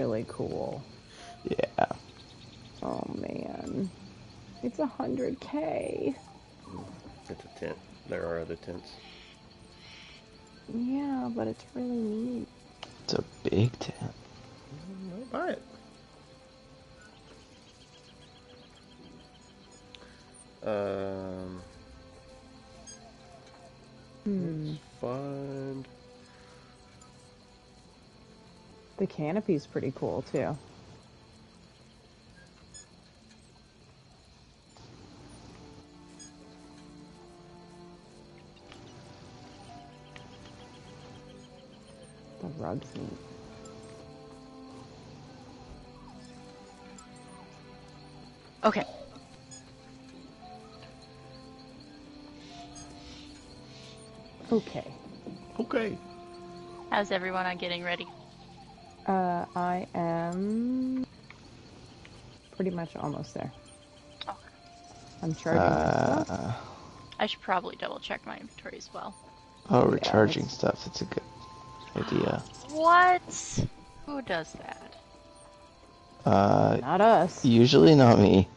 really cool. Yeah. Oh man. It's 100K. It's a tent. There are other tents. Yeah, but it's really neat. It's a big tent. I'll buy it. Let's find. The canopy's pretty cool too. The rug's neat. Okay. Okay. Okay. How's everyone on getting ready? I am pretty much almost there. Okay. I'm charging my stuff. I should probably double check my inventory as well. Oh, recharging stuff. That's a good idea. What? Who does that? Not us. Usually not me.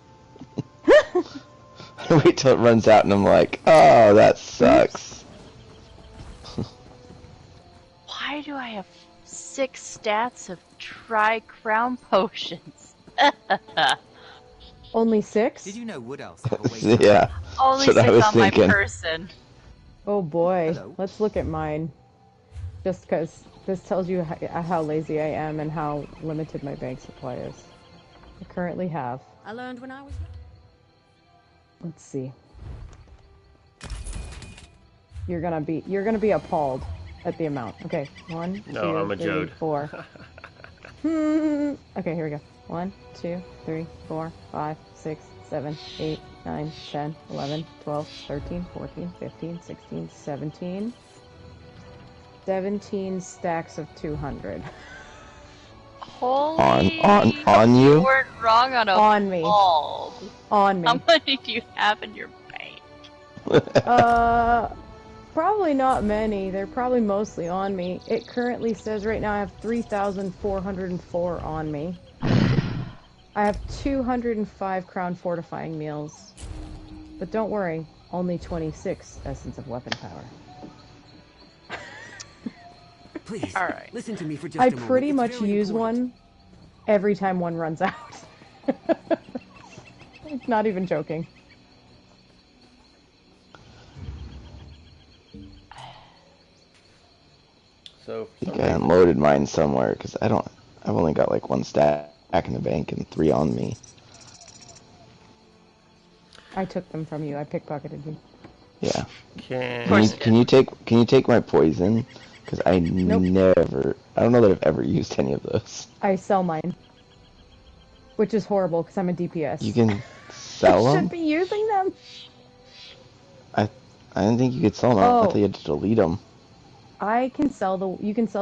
I wait till it runs out and I'm like, oh, that sucks. Why do I have 6 stats of tri-crown potions? Only 6? Did you know wood elves? Yeah. Only That's what 6 I was on thinking. my person. Oh boy. Hello. Let's look at mine. Just because this tells you how lazy I am and how limited my bank supply is. I currently have. I learned when I was. Let's see. You're gonna be appalled at the amount. Okay, 1, No, 2, I'm a 3, Jode. 4. Okay, here we go. 1, 2, 3, 4, 5, 6, 7, 8, 9, 10, 11, 12, 13, 14, 15, 16, 17. 17 stacks of 200. Holy... On you? You weren't wrong on a On me. bulb. On me. How many do you have in your bank? Probably not many. They're probably mostly on me. It currently says right now I have 3,404 on me. I have 205 crown fortifying meals. But don't worry, only 26 essence of weapon power. Please, All right. listen to me for just I a moment. pretty It's much very use important. one every time one runs out. Not even joking. So, I think I unloaded mine somewhere because I've only got like 1 stack in the bank and 3 on me. I took them from you. I pickpocketed you. Yeah. can you take my poison? Because I never, I don't know that I've ever used any of those. I sell mine. Which is horrible because I'm a DPS. You can sell I them? should be using them. I didn't think you could sell them. I thought you had to delete them. You can sell the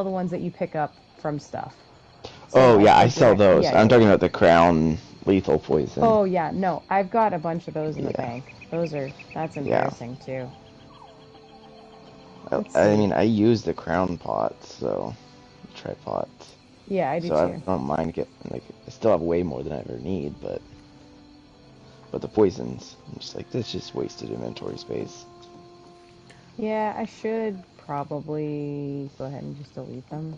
ones that you pick up from stuff. So like, I sell those. Yeah, I'm talking about the crown lethal poison. Oh yeah, no, I've got a bunch of those in the bank. That's embarrassing too. I mean, I use the crown pots, so try pots. Yeah, I do so too. I don't mind getting, like, I still have way more than I ever need, but the poisons, I'm just like, this just wasted inventory space. Yeah, I should probably go ahead and just delete them.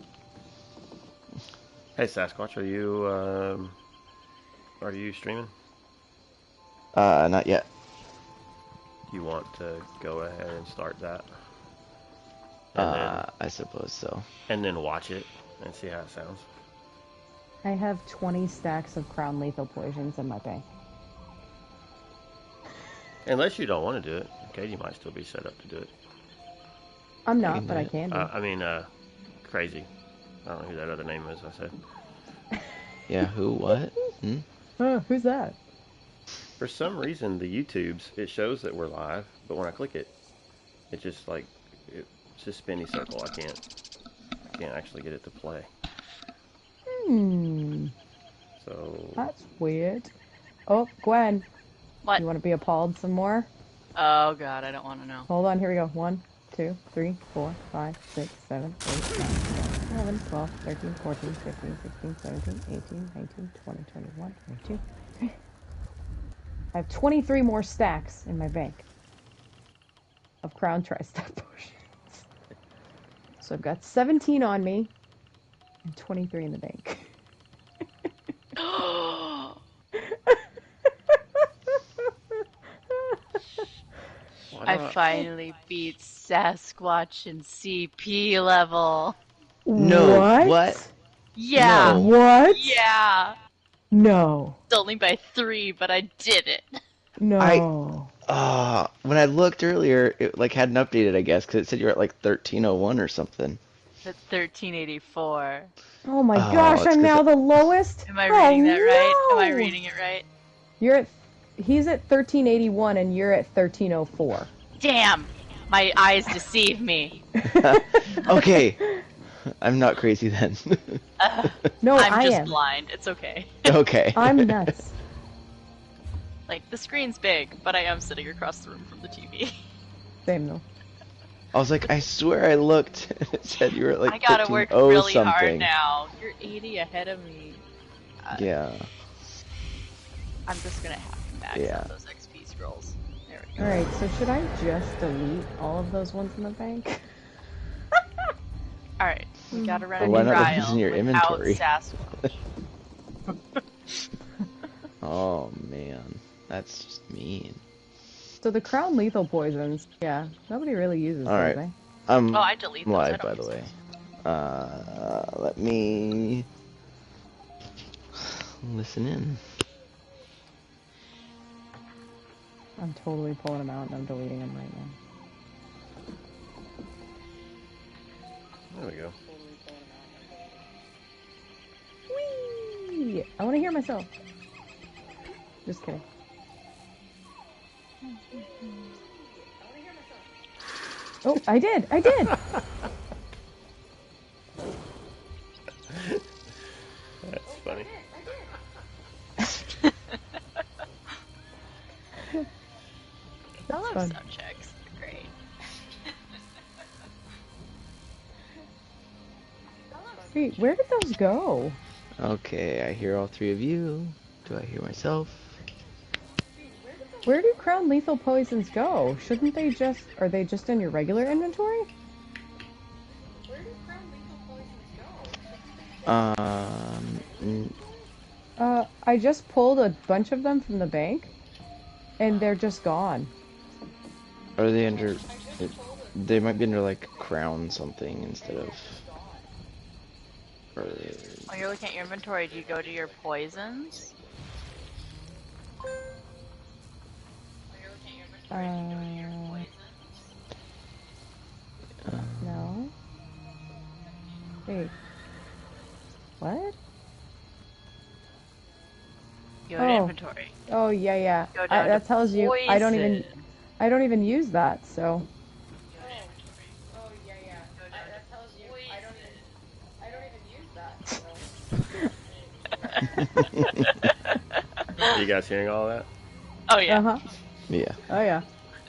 Hey Sasquatch, are you streaming? Not yet. You want to go ahead and start that? And I suppose so. and then watch it and see how it sounds. I have 20 stacks of crown lethal poisons in my bank. Unless you don't want to do it, Katie might still be set up to do it. I'm not, but I can do. Crazy. I don't know who that other name is. I said. Yeah, who? What? Who's that? For some reason, the YouTubes, it shows that we're live, but when I click it, it just like it's a spinny circle. I can't actually get it to play. So That's weird. Oh, Gwen. What? You want to be appalled some more? Oh god, I don't want to know. Hold on, here we go. 1, 2, 3, 4, 5, 6, 7, 8, 9, 10, 11, 12, 13, 14, 15, 16, 17, 18, 19, 20, 21, 22. Okay. I have 23 more stacks in my bank of Crown Tri-Stack potions. So I've got 17 on me and 23 in the bank. I finally beat Sasquatch in CP level. No, What? what? Yeah. No. What? Yeah. No. It's only by 3, but I did it. No. When I looked earlier, it like hadn't updated, I guess, because it said you're at like 1301 or something. At 1384. Oh my Oh, gosh, it's I'm 'cause now the lowest? Am I Oh reading that right? Am I no! reading it right? He's at 1381 and you're at 1304. Damn! My eyes deceive me. Okay, I'm not crazy then. No, I'm I just am. blind. It's okay. Okay. I'm nuts. Like, the screen's big, but I am sitting across the room from the TV. Same though. I was like, I swear I looked. It said you were at like I gotta work 13-0 really hard something. now. You're 80 ahead of me. Yeah. I'm just gonna have to max Yeah. out those XP scrolls. There we go. Alright, so should I just delete all of those ones in the bank? Alright, we gotta run Or a why new not trial use in your without inventory? Sasquatch. Oh man, that's just mean. So the crown lethal poisons, yeah, nobody really uses All right. those, eh? Oh, I delete those. I Live, don't by the use way. those. Let me listen in. I'm totally pulling them out and I'm deleting them right now. There we go. Whee! I want to hear myself. Just kidding. Oh, I did! I did! That's funny. I love fun. sound checks. They're great. Wait, where did those go? Okay, I hear all three of you. Do I hear myself? Where do crown lethal poisons go? Shouldn't they just... Are they just in your regular inventory? I just pulled a bunch of them from the bank, and they're just gone. Are they under... They might be under, like, crown something instead of... Or... When you're looking at your inventory, do you go to your poisons? No. Wait. What? Go to inventory. Oh, yeah, yeah. Go down That to tells you I don't even use that, so. You guys hearing all that? Oh yeah. Uh-huh. Yeah. Oh, yeah.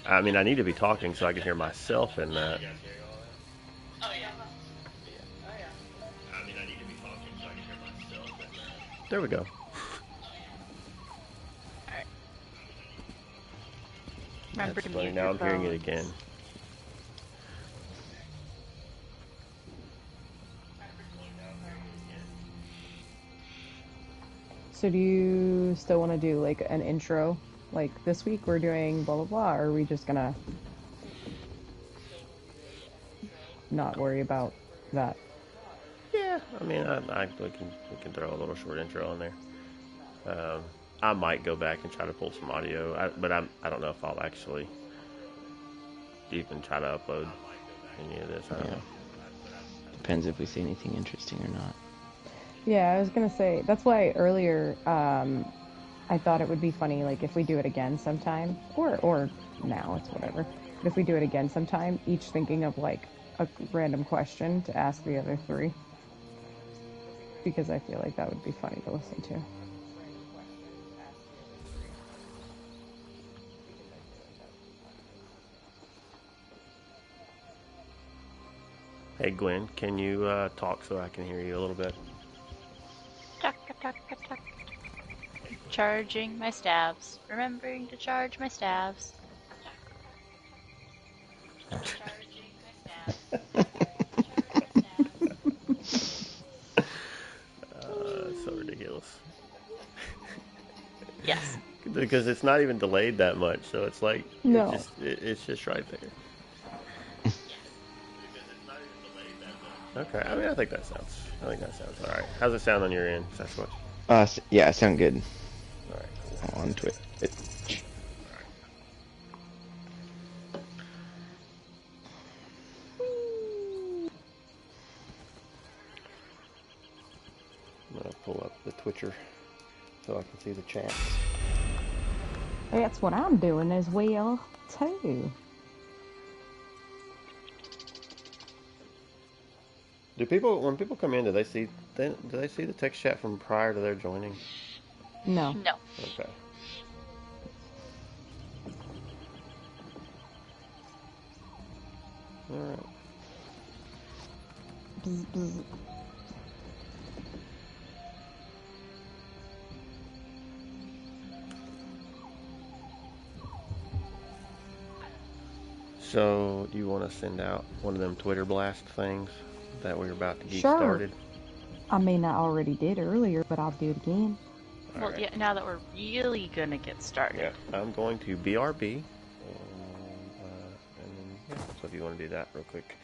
I mean, I need to be talking so I can hear myself in that. There we go. Remember That's to funny. mute Now your I'm hearing it phones. again. So do you still want to do, like, an intro? Like, this week we're doing blah, blah, blah, or are we just gonna not worry about that? Yeah, I mean, we can throw a little short intro on there. I might go back and try to pull some audio, but I don't know if I'll actually even try to upload any of this. I don't know. Depends if we see anything interesting or not. Yeah, I was gonna say, that's why earlier, I thought it would be funny, like, if we do it again sometime, or now, it's whatever, but if we do it again sometime, each thinking of, like, a random question to ask the other three. Because I feel like that would be funny to listen to. Hey Gwen, can you talk so I can hear you a little bit? Tuck, tuck, tuck, tuck. Charging my stabs. Remembering to charge my stabs. Charging my stabs. It's so ridiculous. Yes. Because it's not even delayed that much, so it's like No. it's just right there. Okay, I mean, I think that sounds all right. How's it sound on your end, Sasquatch? Yeah, sound good. All right, cool. On Twitch. I'm gonna pull up the Twitcher so I can see the chats. That's what I'm doing as well, too. Do people, when people come in, do they see the text chat from prior to their joining? No. No. Okay. All right. Bzz, bzz. So, do you want to send out one of them Twitter blast things that we're about to get Sure. started? I mean, I already did earlier, but I'll do it again. All Well, right. yeah, now that we're really gonna get started. Yeah, I'm going to BRB. And then, yeah, so if you want to do that real quick,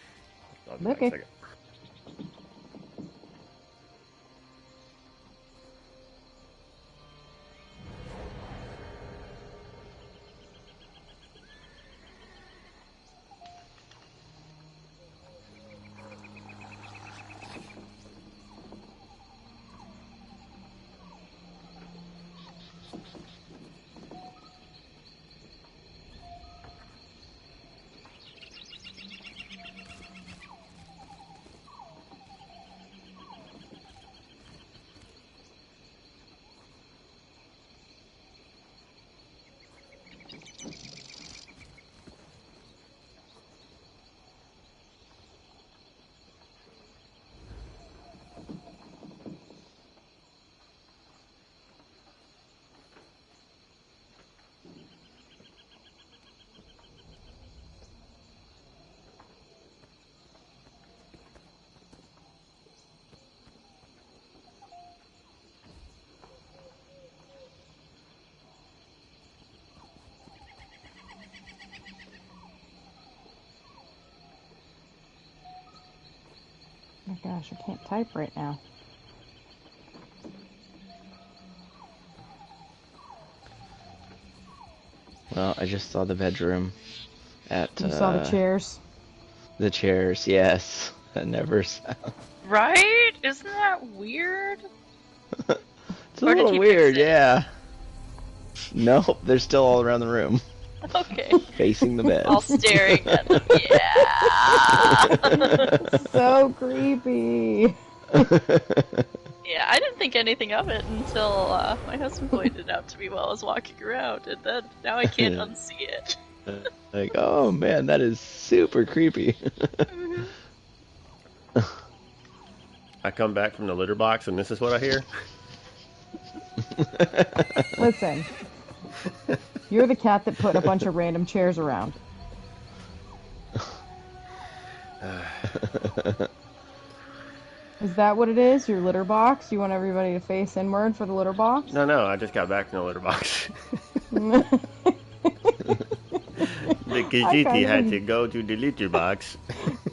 I'll be back in a Okay. second. Oh gosh, I can't type right now. Well, I just saw the bedroom at You saw the chairs? the chairs. Yes, that never sounds. Right? Isn't that weird? It's a Or did little he weird, fix it? yeah. Nope, they're still all around the room, Okay. facing the bed. All staring at them. Yeah. So creepy. Yeah, I didn't think anything of it until my husband pointed it out to me while I was walking around, and then now I can't unsee it. Like, oh man, that is super creepy. I come back from the litter box, and this is what I hear. Listen, you're the cat that put a bunch of random chairs around. Is that what it is? Your litter box? You want everybody to face inward for the litter box? No, I just got back from the litter box. The Kajiti had to go to the litter box.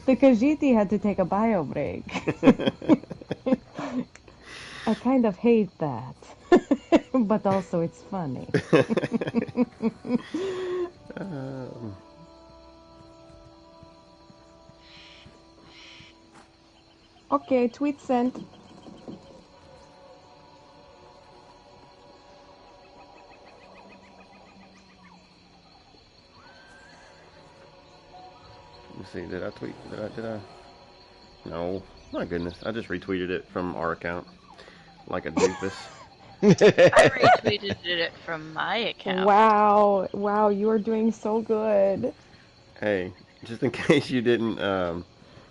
The Kajiti had to take a bio break. I kind of hate that. But also it's funny. Okay, tweet sent. Let's see, did I tweet? Did I? No. My goodness, I just retweeted it from our account. Like a doofus. I retweeted it from my account. Wow, wow, you are doing so good. Hey, just in case you didn't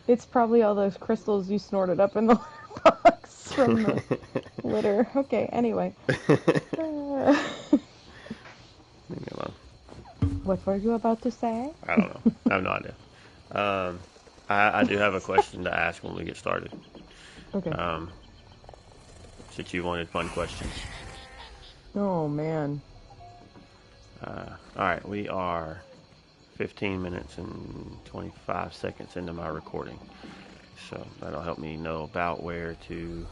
It's probably all those crystals you snorted up in the litter box from the litter. Okay, anyway. Leave me alone. What were you about to say? I don't know. I have no idea. I do have a question to ask when we get started. Okay. Since you wanted fun questions. Oh, man. Alright, we are 15 minutes and 25 seconds into my recording. So that'll help me know about where to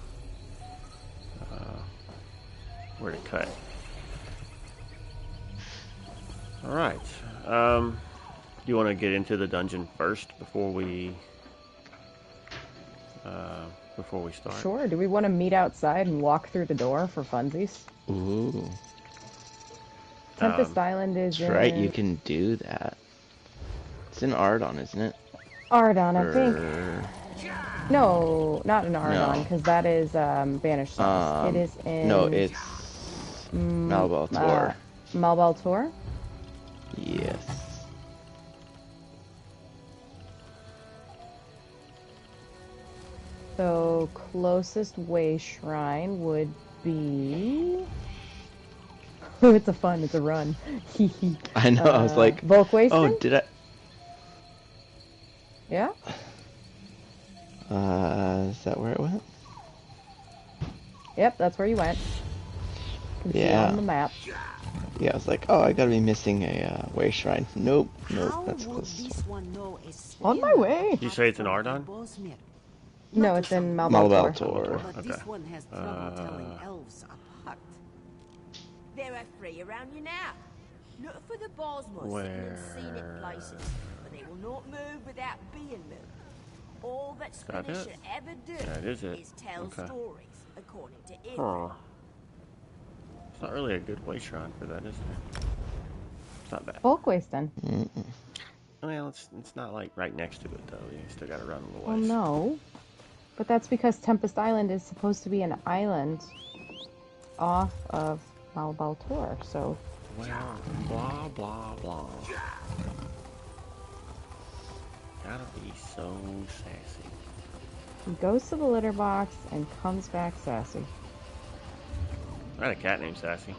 cut. Alright. Do you want to get into the dungeon first before we start? Sure. Do we want to meet outside and walk through the door for funsies? Ooh. Tempest Island is That's right, you can do that. It's in Ardon, isn't it? Ardon, I think. Or... No, not in Ardon, No. because that is Banished Souls. It is in... No, it's Malbaltor. Malbaltor? Yes. So, closest way shrine would be... Oh, it's a run. I know, I was like... Volkwasten? Oh, did I... Yeah? Is that where it went? Yep, that's where you went. You can see it Yeah. on the map. Yeah, I was like, oh, I gotta be missing a way shrine. Nope, that's close. On my way! Did you say it's in Ardon? No, it's in Malbaltor. Malbaltor. Okay. There are three around you now. Look for the Bosmos Where? in scenic places, but they will not move without being moved. All that that Spinner it? should ever do That is it. tell Okay. stories, according to it. Huh. It's not really a good way shrine for that, is it? It's not bad. Volkwasten. Well, it's not like right next to it though. You still gotta run a little Well, ways. no. But that's because Tempest Island is supposed to be an island off of Malbaltor, so... Well, blah blah blah. Gotta be so sassy. He goes to the litter box and comes back sassy. I had a cat named Sassy.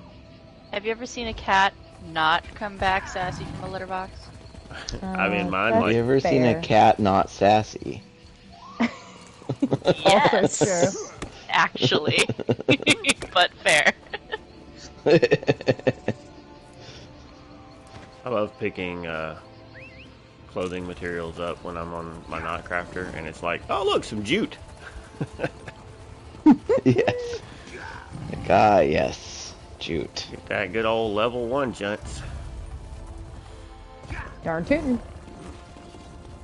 Have you ever seen a cat not come back sassy from a litter box? I mean, mine that's Have you ever seen fair. a cat not sassy? Yes, true. actually, but fair. I love picking clothing materials up when I'm on my knot crafter, and it's like, oh look, some jute. Yes. Like, yes. Jute. Get that good old level 1, gents. Darn tootin'.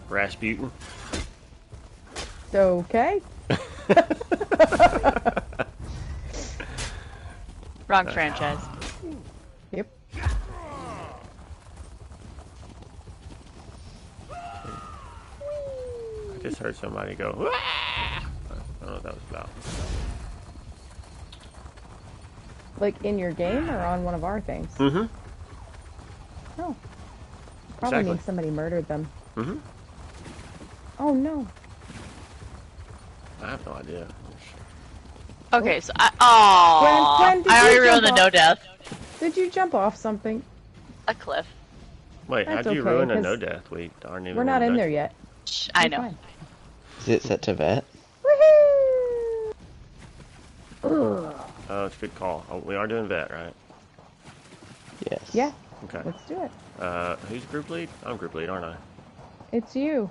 Rasputin. Okay. Wrong franchise. Yep. I just heard somebody go, "Wah!" I don't know what that was about. Like in your game or on one of our things? Mm-hmm. Oh. Probably Exactly. means somebody murdered them. Mm-hmm. Oh no. I have no idea. Okay, so I Gwen, did I you already ruined the jump no off? death. Did you jump off something? A cliff. Wait, That's how'd you okay, ruin a 'cause no death? We aren't even. We're not in there yet. Shh, I You're know. fine. Is it set to vet? Woohoo! Oh, it's a good call. Oh, we are doing vet, right? Yes. Yeah, Okay. let's do it. Who's group lead? I'm group lead, aren't I? It's you.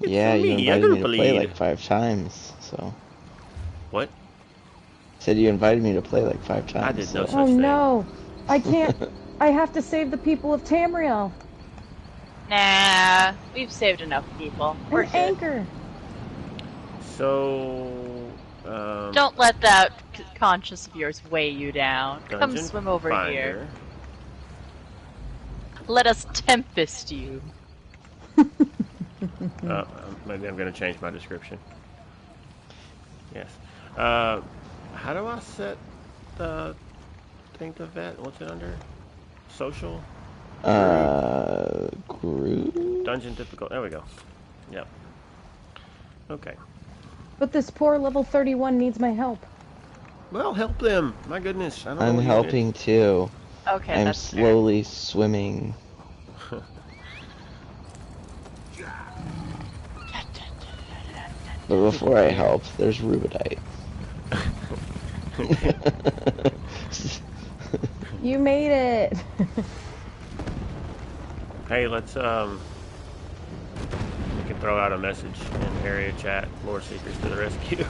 Yeah, you me, a invited me to group play lead. like 5 times, so... What? Said you invited me to play like 5 times. I did no so- such Oh thing. no! I can't. I have to save the people of Tamriel. Nah, we've saved enough people. We're An good. anchor. So, Don't let that conscience of yours weigh you down. Come Dungeon swim over Finder. here. Let us Tempest you. Maybe I'm going to change my description. Yes. How do I set the thing to vet? What's it under? Social? Group? Dungeon difficult. There we go. Yep. Okay. But this poor level 31 needs my help. Well, help them. My goodness, I don't know I'm what you helping too. Okay, I'm that's fair. slowly swimming. But before I help, there's rubidite. You made it. Hey, let's we can throw out a message in area chat. Lore seekers to the rescue.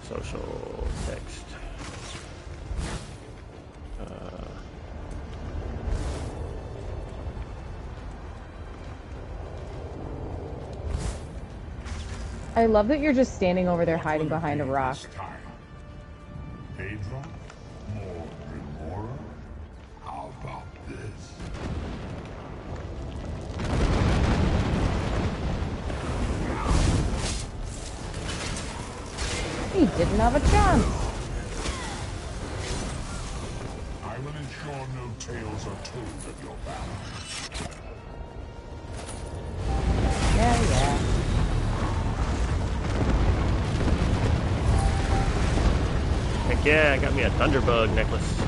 Social text. I love that you're just standing over there hiding behind a rock. Phaedra? More Remora? How about this? He didn't have a chance. I will ensure no tales are told of your valor. Yeah. Heck yeah, I got me a thunderbug necklace.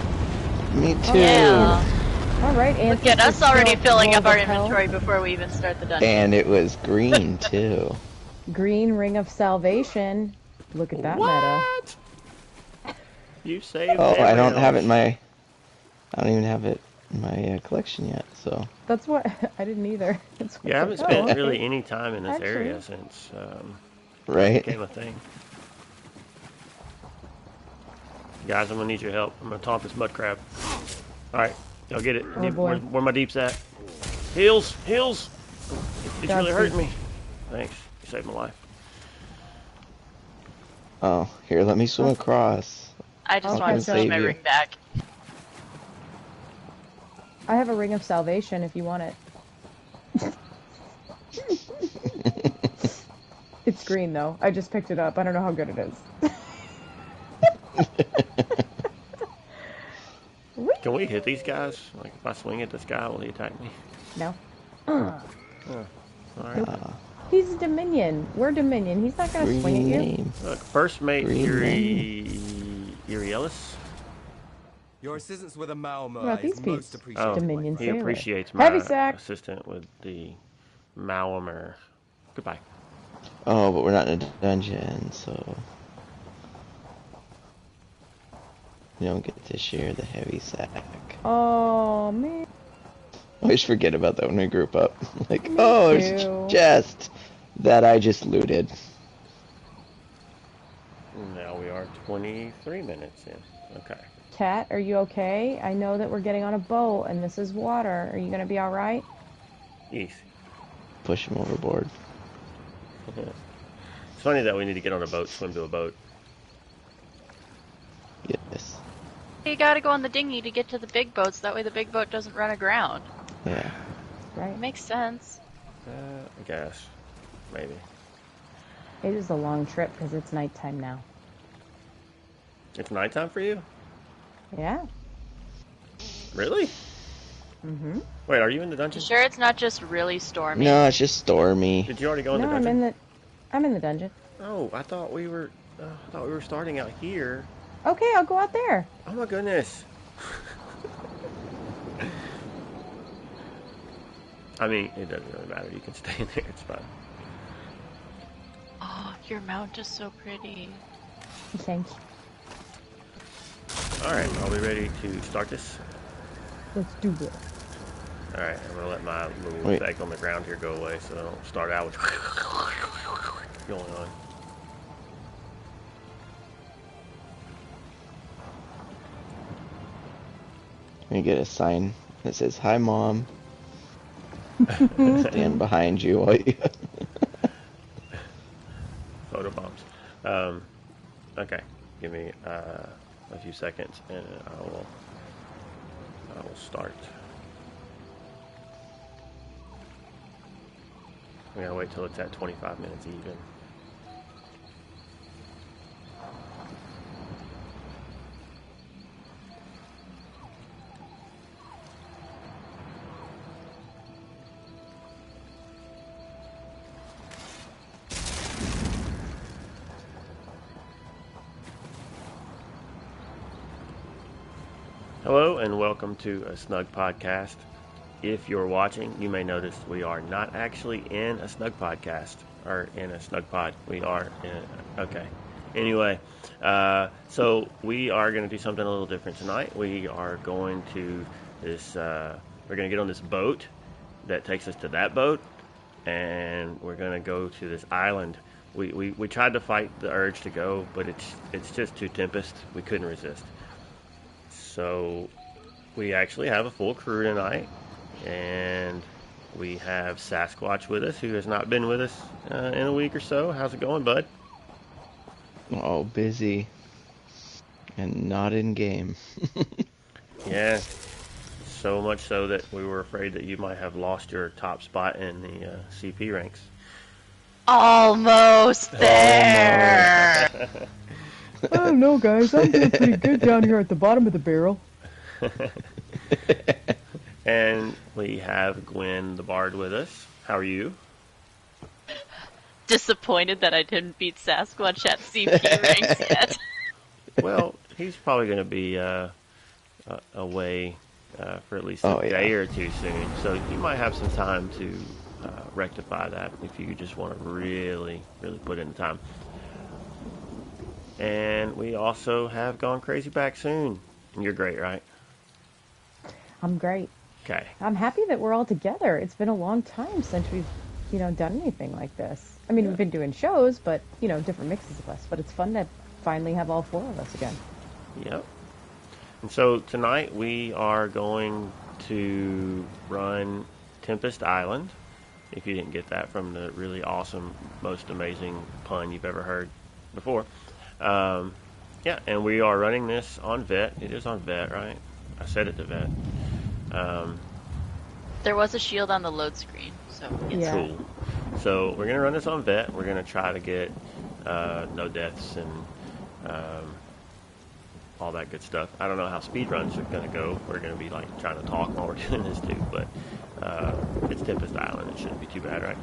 Me too. Yeah. All right, Look at us ancestors already still filling up roll our the hell. inventory before we even start the dungeon. And it was green too. Green ring of salvation. Look at that meta. What? You saved Oh, I don't have it in Tamrielic. I don't even have it in my collection yet, so. That's what I didn't either. It's Yeah, I haven't like, spent okay. really any time in this Actually. area since it Right? became a thing. Guys, I'm gonna need your help. I'm gonna taunt this mud crab. Alright, y'all get it. I Oh, need- boy. where my deeps at? Heals! Heals! It's really Godspeed. hurting me. Thanks. You saved my life. Oh, here, let me swim across. I just I'll want to catch switch up. my ring back. I have a ring of salvation if you want it. It's green though. I just picked it up. I don't know how good it is. Can we hit these guys? Like, if I swing at this guy, will he attack me? No. Alright. He's Dominion. We're Dominion. He's not gonna swing at Green you. name. Look, first mate Green Urielis. Your assistance with a Maomer What about is these most peeps? appreciated. Dominion He sailor. appreciates my Heavy sack. assistant with the Malamer. Goodbye. Oh, but we're not in a dungeon, so. You don't get to share the heavy sack. Oh man. I always forget about that when we group up. Like, Me oh, too. it's a chest that I just looted. Now we are 23 minutes in. Okay. Cat, are you okay? I know that we're getting on a boat and this is water. Are you gonna be alright? Easy. Push him overboard. It's funny that we need to get on a boat, swim to a boat. Yes. You gotta go on the dinghy to get to the big boats, that way the big boat doesn't run aground. Yeah. Right. It makes sense. I guess. Maybe. It is a long trip because it's nighttime now. It's nighttime for you? Yeah. Really? Mm-hmm. Wait, are you in the dungeon? You sure it's not just really stormy? No, it's just stormy. Did you already go in No, the dungeon? I'm in the dungeon. Oh, I thought we were starting out here. Okay, I'll go out there. Oh my goodness. I mean, it doesn't really matter. You can stay in there. It's fine. Oh, your mount is so pretty. Thank you. All right, are we ready to start this? Let's do this. All right, I'm gonna let my little Wait. effect on the ground here go away, so I don't start out with going on. You get a sign that says, "Hi, Mom." Stand behind you while you... Photo bombs. Okay, give me a few seconds, and I will start. We gotta wait till it's at 25 minutes even. Hello and welcome to A Snugpod Cast. If you're watching, you may notice we are not actually in a Snugpod Cast, or in a Snugpod. We are in, okay. Anyway, so we are going to do something a little different tonight. We are going to we're going to get on this boat that takes us to that boat, and we're going to go to this island. We tried to fight the urge to go, but it's just too Tempest. We couldn't resist. So we actually have a full crew tonight, and we have Sasquatch with us, who has not been with us in a week or so. How's it going, bud? Oh, busy. And not in game. Yeah, so much so that we were afraid that you might have lost your top spot in the CP ranks. Almost there. I don't know, guys. I'm doing pretty good down here at the bottom of the barrel. And we have Gwen the Bard with us. How are you? Disappointed that I didn't beat Sasquatch at CP ranks yet. Well, he's probably going to be away for at least a day or two soon, so you might have some time to rectify that if you just want to really put in the time. And we also have Gone Crazy back soon. And you're great, right? I'm great. Okay. I'm happy that we're all together. It's been a long time since we've, done anything like this. I mean, we've been doing shows, but, different mixes of us. But it's fun to finally have all four of us again. Yep. And so tonight we are going to run Tempest Island. If you didn't get that from the really awesome, most amazing pun you've ever heard before. Yeah, and we are running this on Vet. It is on Vet, right? I said it to Vet. There was a shield on the load screen, so it's Yeah. Cool. So we're going to run this on Vet. We're going to try to get no deaths and all that good stuff. I don't know how speed runs are going to go. We're going to be trying to talk while we're doing this too, but it's Tempest Island. It shouldn't be too bad, right?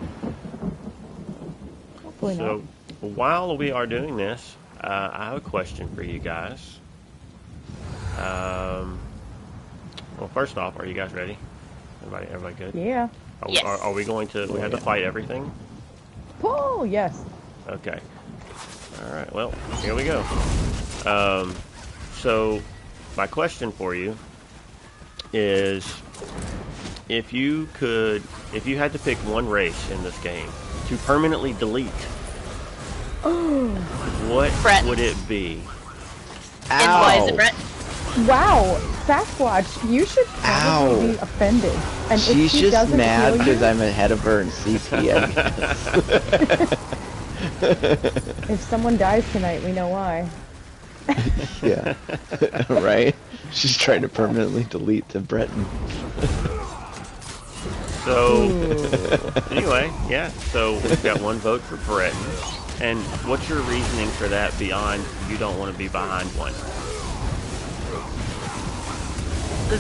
Hopefully So not. while we are doing this, I have a question for you guys. Well, first off, are you guys ready? Everybody good? Yeah. Yes. Are we going to? We have to fight everything. Oh, yes. Okay. All right. Well, here we go. So my question for you is, if you had to pick one race in this game to permanently delete, what Brett. would it be? And why is it Brett? Wow. Sasquatch, you should probably be offended. And She's if she just doesn't mad heal because you, I'm ahead of her in CP. if someone dies tonight, we know why. Yeah. Right? She's trying to permanently delete the Breton. So anyway, yeah. So we've got one vote for Breton. And what's your reasoning for that beyond you don't want to be behind one?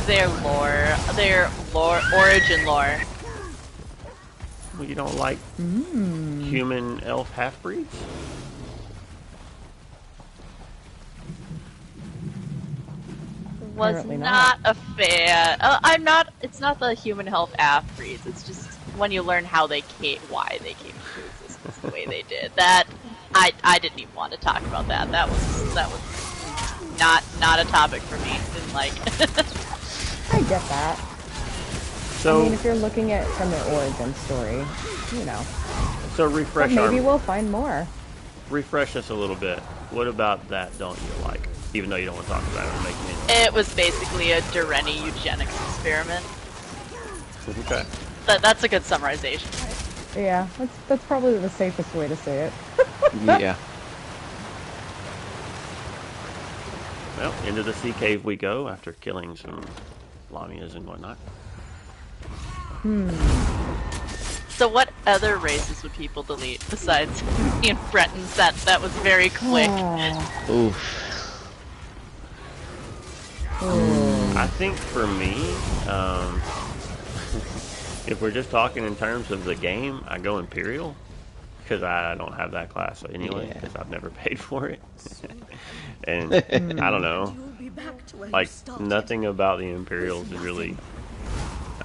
Their origin lore. Well, you don't like human elf half-breeds? Was Apparently not a fan. I'm not. It's not the human health half-breeds. It's just when you learn how they came, why they came into existence the way they did. That I didn't even want to talk about that. That was not a topic for me. Didn't like. I get that. So I mean, if you're looking at it from their origin story, so But refresh maybe our we'll find more. refresh us a little bit. What about that don't you like? Even though you don't want to talk about it or make any. It was basically a Dureni eugenics experiment. Okay. That's a good summarization, right? Yeah, that's probably the safest way to say it. Yeah. Well, into the sea cave we go after killing some Lamias and whatnot. So what other races would people delete besides me and Bretton's? That was very quick. Oof. I think for me, if we're just talking in terms of the game, I go Imperial. Because I don't have that class anyway, because I've never paid for it. And I don't know. back to where you Like, started. nothing about the Imperials is really...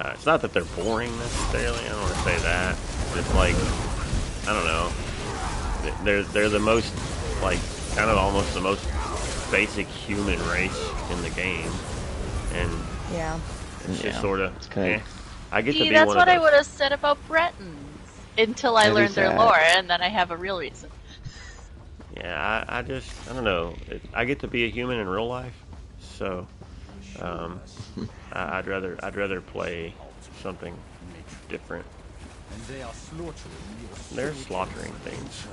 it's not that they're boring, necessarily. I don't want to say that. It's like, I don't know. They're the most, like, kind of almost the most basic human race in the game. And Yeah. it's just Yeah. sort of... It's kinda- I get to See, be that's one what of I those. would have said about Bretons. Until I That learned is their sad. lore, and then I have a real reason. Yeah, I just, I don't know. I get to be a human in real life, so I'd rather play something different. And they are slaughtering your They're slaughtering things.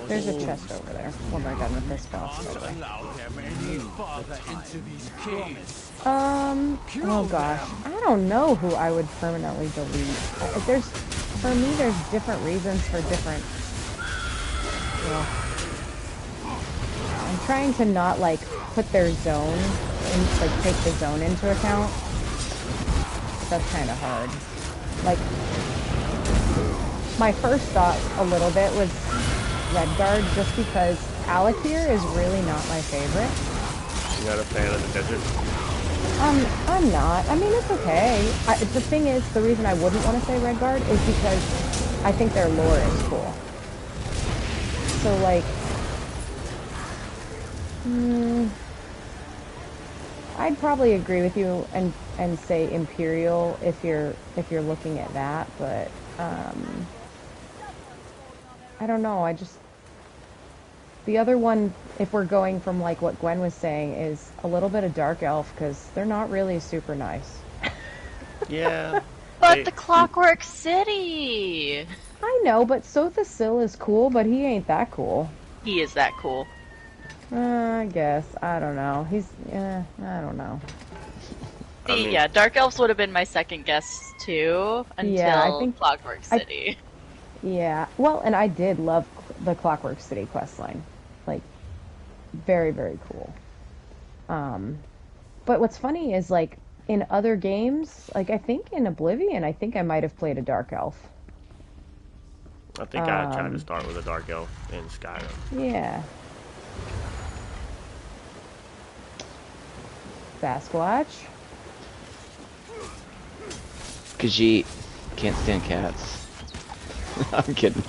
There's a chest over there when we're done with this boss, by the way. allow them any farther into these caves. Oh gosh. I don't know who I would permanently delete. For me, there's different reasons for different... Well, I'm trying to not, like, put their zone, like, take the zone into account. But that's kind of hard. Like, my first thought a little bit was Redguard, just because Alakir is really not my favorite. You're not a fan of the desert? I'm not. I mean, it's okay. The thing is, the reason I wouldn't want to say Redguard is because I think their lore is cool. So, like, I'd probably agree with you and say Imperial if you're looking at that, but I don't know. The other one, if we're going from like what Gwen was saying, is a little bit of Dark Elf, because they're not really super nice. Yeah. But the Clockwork City! I know, but Sotha Sil is cool, but he ain't that cool. He is that cool. I guess. I don't know. I don't know. See, yeah, Dark Elves would have been my second guess too, until Yeah, I think- Clockwork City. Yeah, well, and I did love the Clockwork City questline. Like, very, very cool. But what's funny is, like, in other games, like, I think in Oblivion, I think I might have played a Dark Elf. I think I tried to start with a Dark Elf in Skyrim. Yeah. Sasquatch? Khajiit. Can't stand cats. I'm kidding.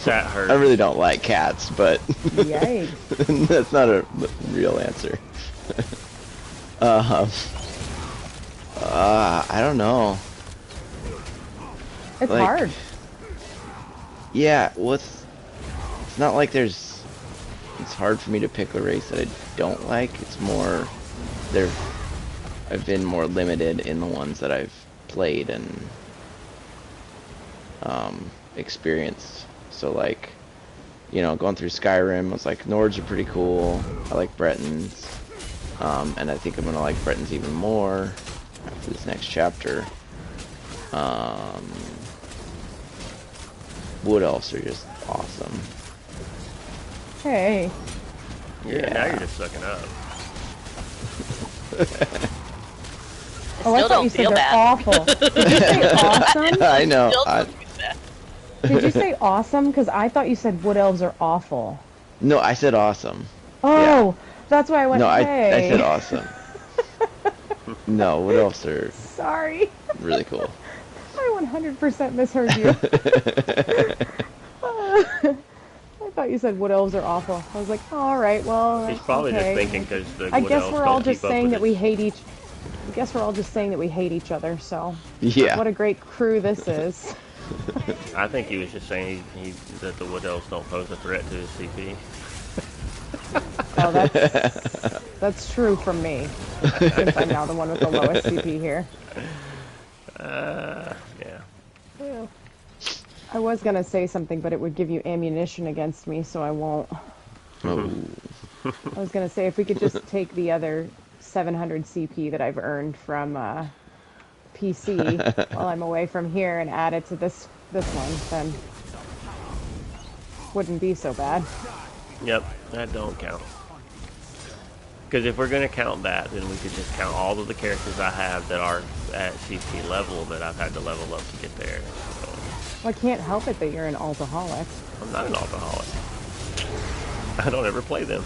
That hurt. I really don't like cats, but Yikes. that's not a real answer. I don't know. It's Like- hard. Yeah, it's not like it's hard for me to pick a race that I don't like. It's more, I've been more limited in the ones that I've played and experienced. So like, going through Skyrim, I was like, Nords are pretty cool. I like Bretons. And I think I'm gonna like Bretons even more after this next chapter. Wood Elves are just awesome. Hey. Yeah, now you're just sucking up. Oh, I Still thought don't you said feel they're bad. awful. Did you say awesome? I know. Still don't feel bad. Did you say awesome? Because I thought you said wood elves are awful. No, I said awesome. Oh, that's why I went, No, I hey. said awesome. No, Wood Elves are Sorry. really cool. I 100% misheard you. I thought you said wood elves are awful. I was like, oh, all right, well, He's probably okay. just thinking because the I Wood guess Elves we're all don't just keep up saying with that we it. hate each. I guess we're all just saying that we hate each other. So, Yeah. what a great crew this is. I think he was just saying that the Wood Elves don't pose a threat to his CP. Oh, that's true for me. Since I'm now the one with the lowest CP here. Yeah. Well, I was gonna say something, but it would give you ammunition against me, so I won't. Oh. I was gonna say if we could just take the other 700 CP that I've earned from PC while I'm away from here and add it to this one, then wouldn't be so bad. Yep, that don't count. Because if we're going to count that, then we could just count all of the characters I have that are at CP level that I've had to level up to get there. So, Well, I can't help it that you're an alcoholic. I'm not an alcoholic. I don't ever play them.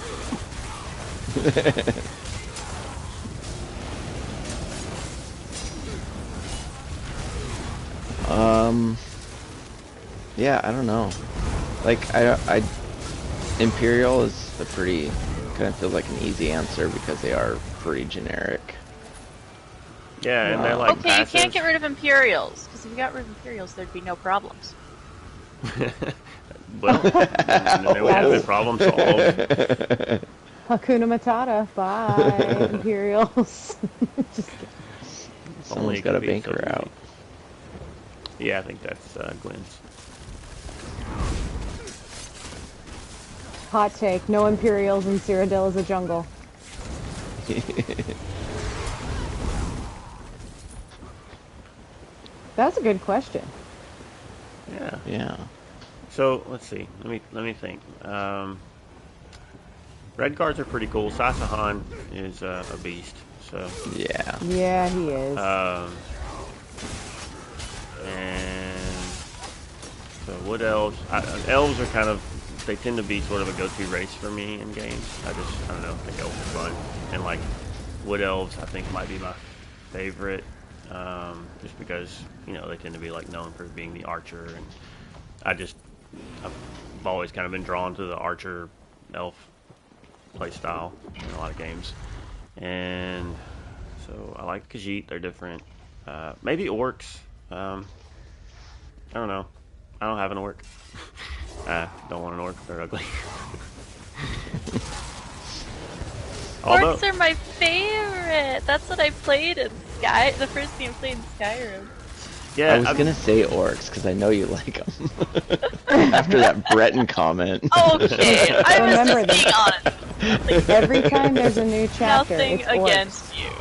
Yeah, I don't know. Like, Imperial is a pretty, kind of feels like an easy answer because they are pretty generic. Yeah, and they're like Okay, you passives. can't get rid of Imperials, because if you got rid of Imperials, there'd be no problems. Well, then we have the problem solved. Hakuna Matata. Bye, Imperials. Just kidding. Someone's it got a could be so banker easy. out. Yeah, I think that's Gwen's. Hot take. No Imperials in Cyrodiil is a jungle. That's a good question. Yeah. Yeah. So let's see. Let me think. Red guards are pretty cool. Sasahan is a beast. So Yeah. Yeah, he is. and so wood elves. Elves are kind of, they tend to be sort of a go-to race for me in games. I don't know. I think elves are fun, and like wood elves, I think might be my favorite. Just because they tend to be like known for being the archer, and I've always kind of been drawn to the archer elf play style in a lot of games. And so I like Khajiit, they're different. Maybe orcs. I don't know. I don't have an orc. Don't want an orc, they're ugly. Although, Orcs are my favorite. That's what I played in the first game I played in Skyrim. yeah, I was gonna say orcs because I know you like them. After that Breton comment. Okay, I was Remember just being honest. Every time there's a new chapter, Nothing it's orcs. against you.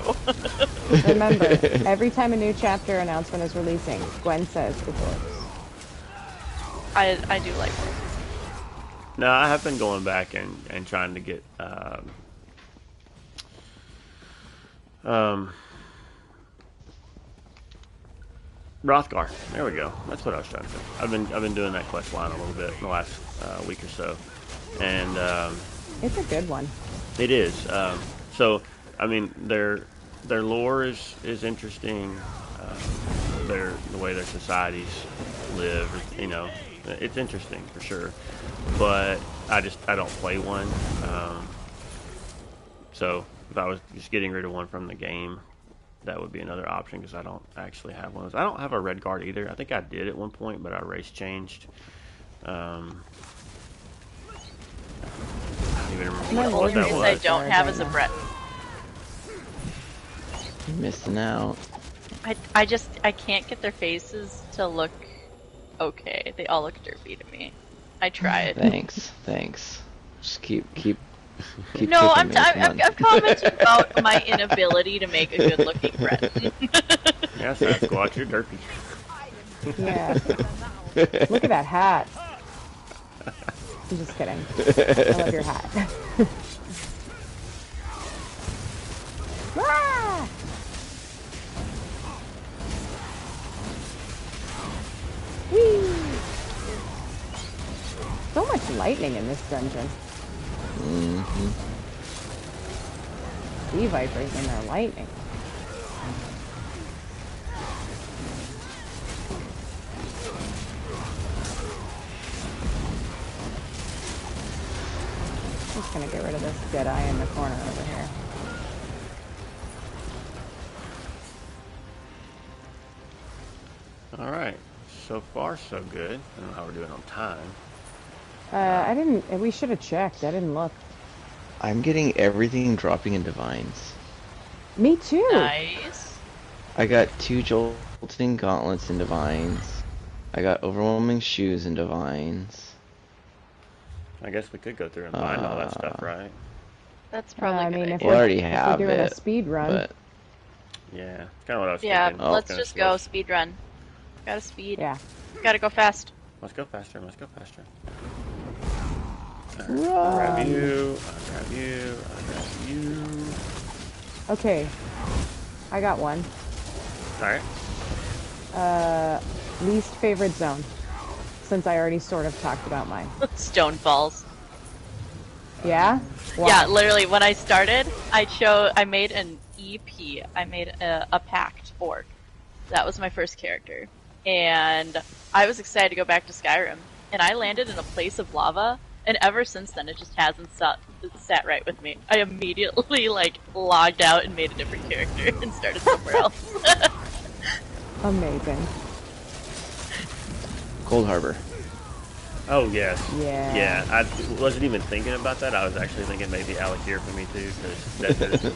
Remember, every time a new chapter announcement is releasing, Gwen says it's orcs. I do like orcs. no, I have been going back and trying to get Rothgar. There we go. That's what I was trying to say. I've been doing that quest line a little bit in the last week or so, and It's a good one. it is. So, I mean, their lore is interesting. The way their societies live, it's interesting for sure. But I don't play one. So if I was just getting rid of one from the game, that would be another option because I don't actually have one of those. I don't have a red guard either. I think I did at one point, but our race changed. I don't even remember My what that Race was. I don't have as a Breton. You're missing out. I can't get their faces to look okay. They all look derpy to me. I tried. Thanks. Just keep No, kicking me. Come on. I'm commenting about my inability to make a good-looking Breton. Yeah, Sasquatch, you're derpy. Yeah. Look at that hat. I'm just kidding. I love your hat. Ah! Whee! So much lightning in this dungeon. Mm-hmm. Sea vipers and their lightning. Just gonna get rid of this dead eye in the corner over here. All right. So far, so good. I don't know how we're doing on time. I didn't. We should have checked. I didn't look. I'm getting everything dropping in divines. Me too. Nice. I got 2 jolting gauntlets in divines. I got overwhelming shoes in divines. I guess we could go through and find all that stuff, right? That's probably I a good mean, idea. if We already we're have doing a it, speed run, but Yeah, it's kind of what I was Yeah, thinking. let's Kinda just go swift. speed run. Gotta speed. yeah. Gotta go fast. Let's go faster. Let's go faster. Alright, I'll grab you. I'll grab you. I'll grab you. Okay, I got one. Alright. Least favorite zone, since I already sort of talked about mine. Stone falls. Yeah? Wow. Yeah, literally, when I started, I made an EP. I made a pact orc. That was my first character. And I was excited to go back to Skyrim. And I landed in a place of lava, and ever since then it just hasn't sat right with me. I immediately, like, logged out and made a different character and started somewhere else. Amazing. Cold Harbor. Oh, yes. Yeah. Yeah, I wasn't even thinking about that. I was actually thinking maybe Alakir for me, too, because that is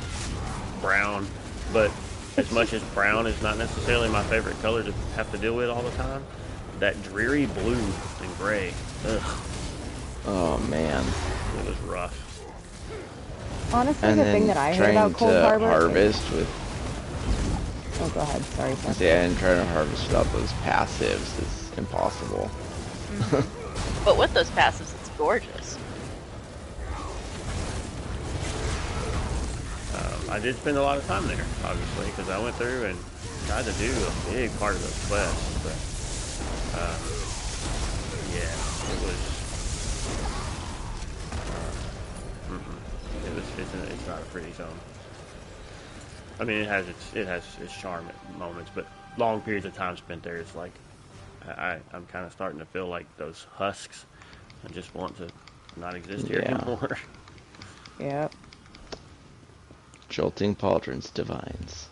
brown. But as much as brown is not necessarily my favorite color to have to deal with all the time, that dreary blue and gray, ugh, Oh man. it was rough. Honestly, And the then thing that I hate trying about Cold to Harbor harvest with. Oh, go ahead. Sorry, Seth. See, and trying to harvest without those passives is impossible. But with those passives, it's gorgeous. I did spend a lot of time there, obviously, because I went through and tried to do a big part of those quests. But yeah, it was. It's not a pretty zone. I mean, it has its charm at moments, but long periods of time spent there is like I'm kind of starting to feel like those husks. I just want to not exist here Yeah. anymore. Yep. Jolting pauldrons, divines.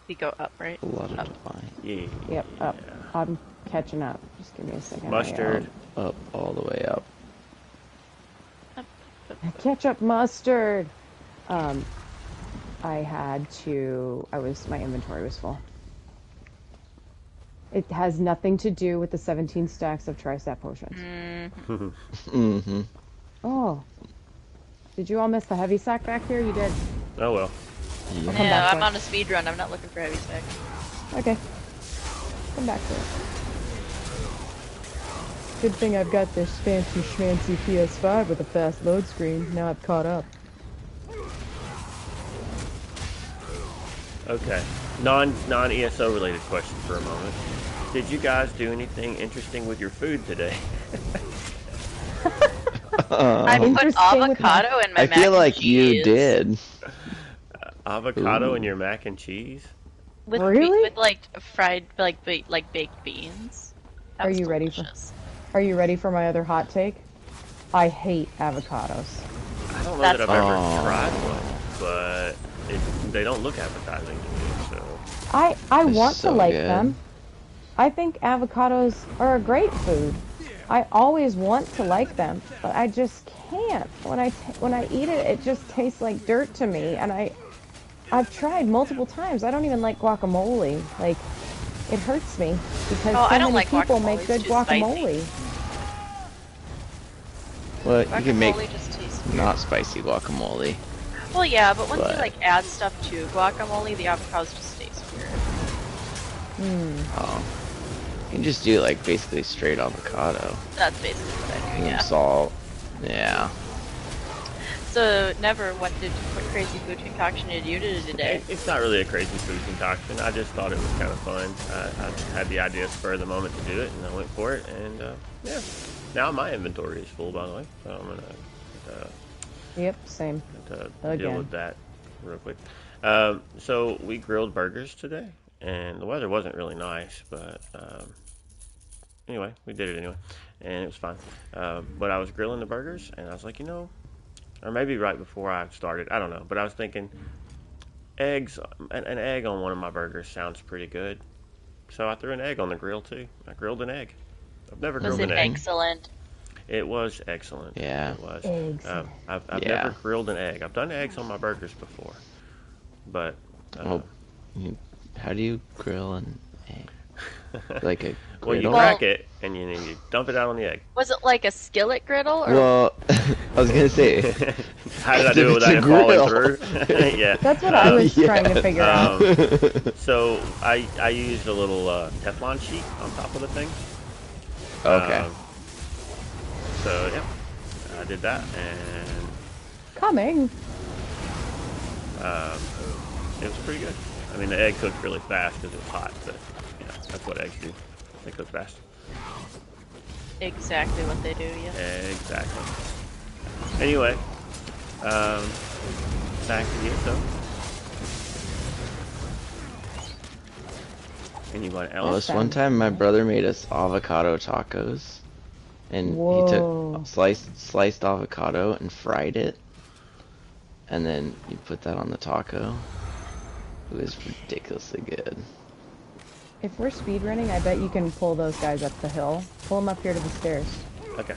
We go up, right? A lot of Up. divine. Yeah. Yep. Up. I'm catching up. Just give me a second. Mustard. Up, all the way up. Ketchup mustard. My inventory was full. It has nothing to do with the 17 stacks of tri-stat potions. Mm-hmm. Oh. Did you all miss the heavy sack back here? You did. Oh well. Yeah. Come Yeah, back to I'm it. on a speed run. I'm not looking for heavy stack. Okay. Come back to it. Good thing I've got this fancy schmancy PS5 with a fast load screen. Now I've caught up. Okay. Non-ESO related question for a moment. Did you guys do anything interesting with your food today? I put Interesting with avocado in my I mac feel and like you cheese. did. Avocado Ooh. in your mac and cheese? With Really? with like fried like baked beans. That Are was you ready for- delicious. Are you ready for my other hot take? I hate avocados. I don't know That's that I've ever Oh. tried one, but they don't look appetizing to me, so... I They're want so to like good. them. I think avocados are a great food. I always want to like them, but I just can't. When I eat it, it just tastes like dirt to me, and I've tried multiple times. I don't even like guacamole. Like, it hurts me because Oh, so I don't many like people guacamole. make It's good too spicy. guacamole. Well, you can make Guacamole just tastes weird. not spicy guacamole. Well, yeah, but once But- you like add stuff to guacamole, the avocados just taste weird. Oh. You can just do like basically straight avocado. That's basically what I do. And Yeah. salt. Yeah. So, what crazy food concoction did you do today? It's not really a crazy food concoction. I just thought it was kind of fun. I had the idea spur of the moment to do it, and I went for it, and yeah. Now my inventory is full, by the way, so I'm going Yep, same. to deal Again. with that real quick. So we grilled burgers today, and the weather wasn't really nice, but anyway, we did it anyway, and it was fine. But I was grilling the burgers, and I was like, or maybe right before I started, I don't know, but I was thinking eggs, an egg on one of my burgers sounds pretty good. So I threw an egg on the grill too. I grilled an egg. I've never Was grilled it an egg. excellent? It was excellent. Yeah. It was. Excellent. I've Yeah. never grilled an egg. I've done eggs on my burgers before, but Well, how do you grill an egg? Like a well, you griddle? crack it and you dump it out on the egg. Was it like a skillet griddle? Or Well, I was gonna say. How did I do it without it It's a falling grill. through? Yeah. That's what I was yeah. trying to figure out. So I used a little Teflon sheet on top of the thing. Okay. So yeah, I did that, and Coming. it was pretty good. I mean, the egg cooked really fast because it was hot, but that's what eggs do. They cook fast. Exactly what they do, yeah. Exactly. Anyway, back to you, so. Anyone Well, else? this one time my brother made us avocado tacos, and he Whoa. took sliced avocado and fried it, and then you put that on the taco. It was ridiculously good. If we're speedrunning, I bet you can pull those guys up the hill. Pull them up here to the stairs. Okay.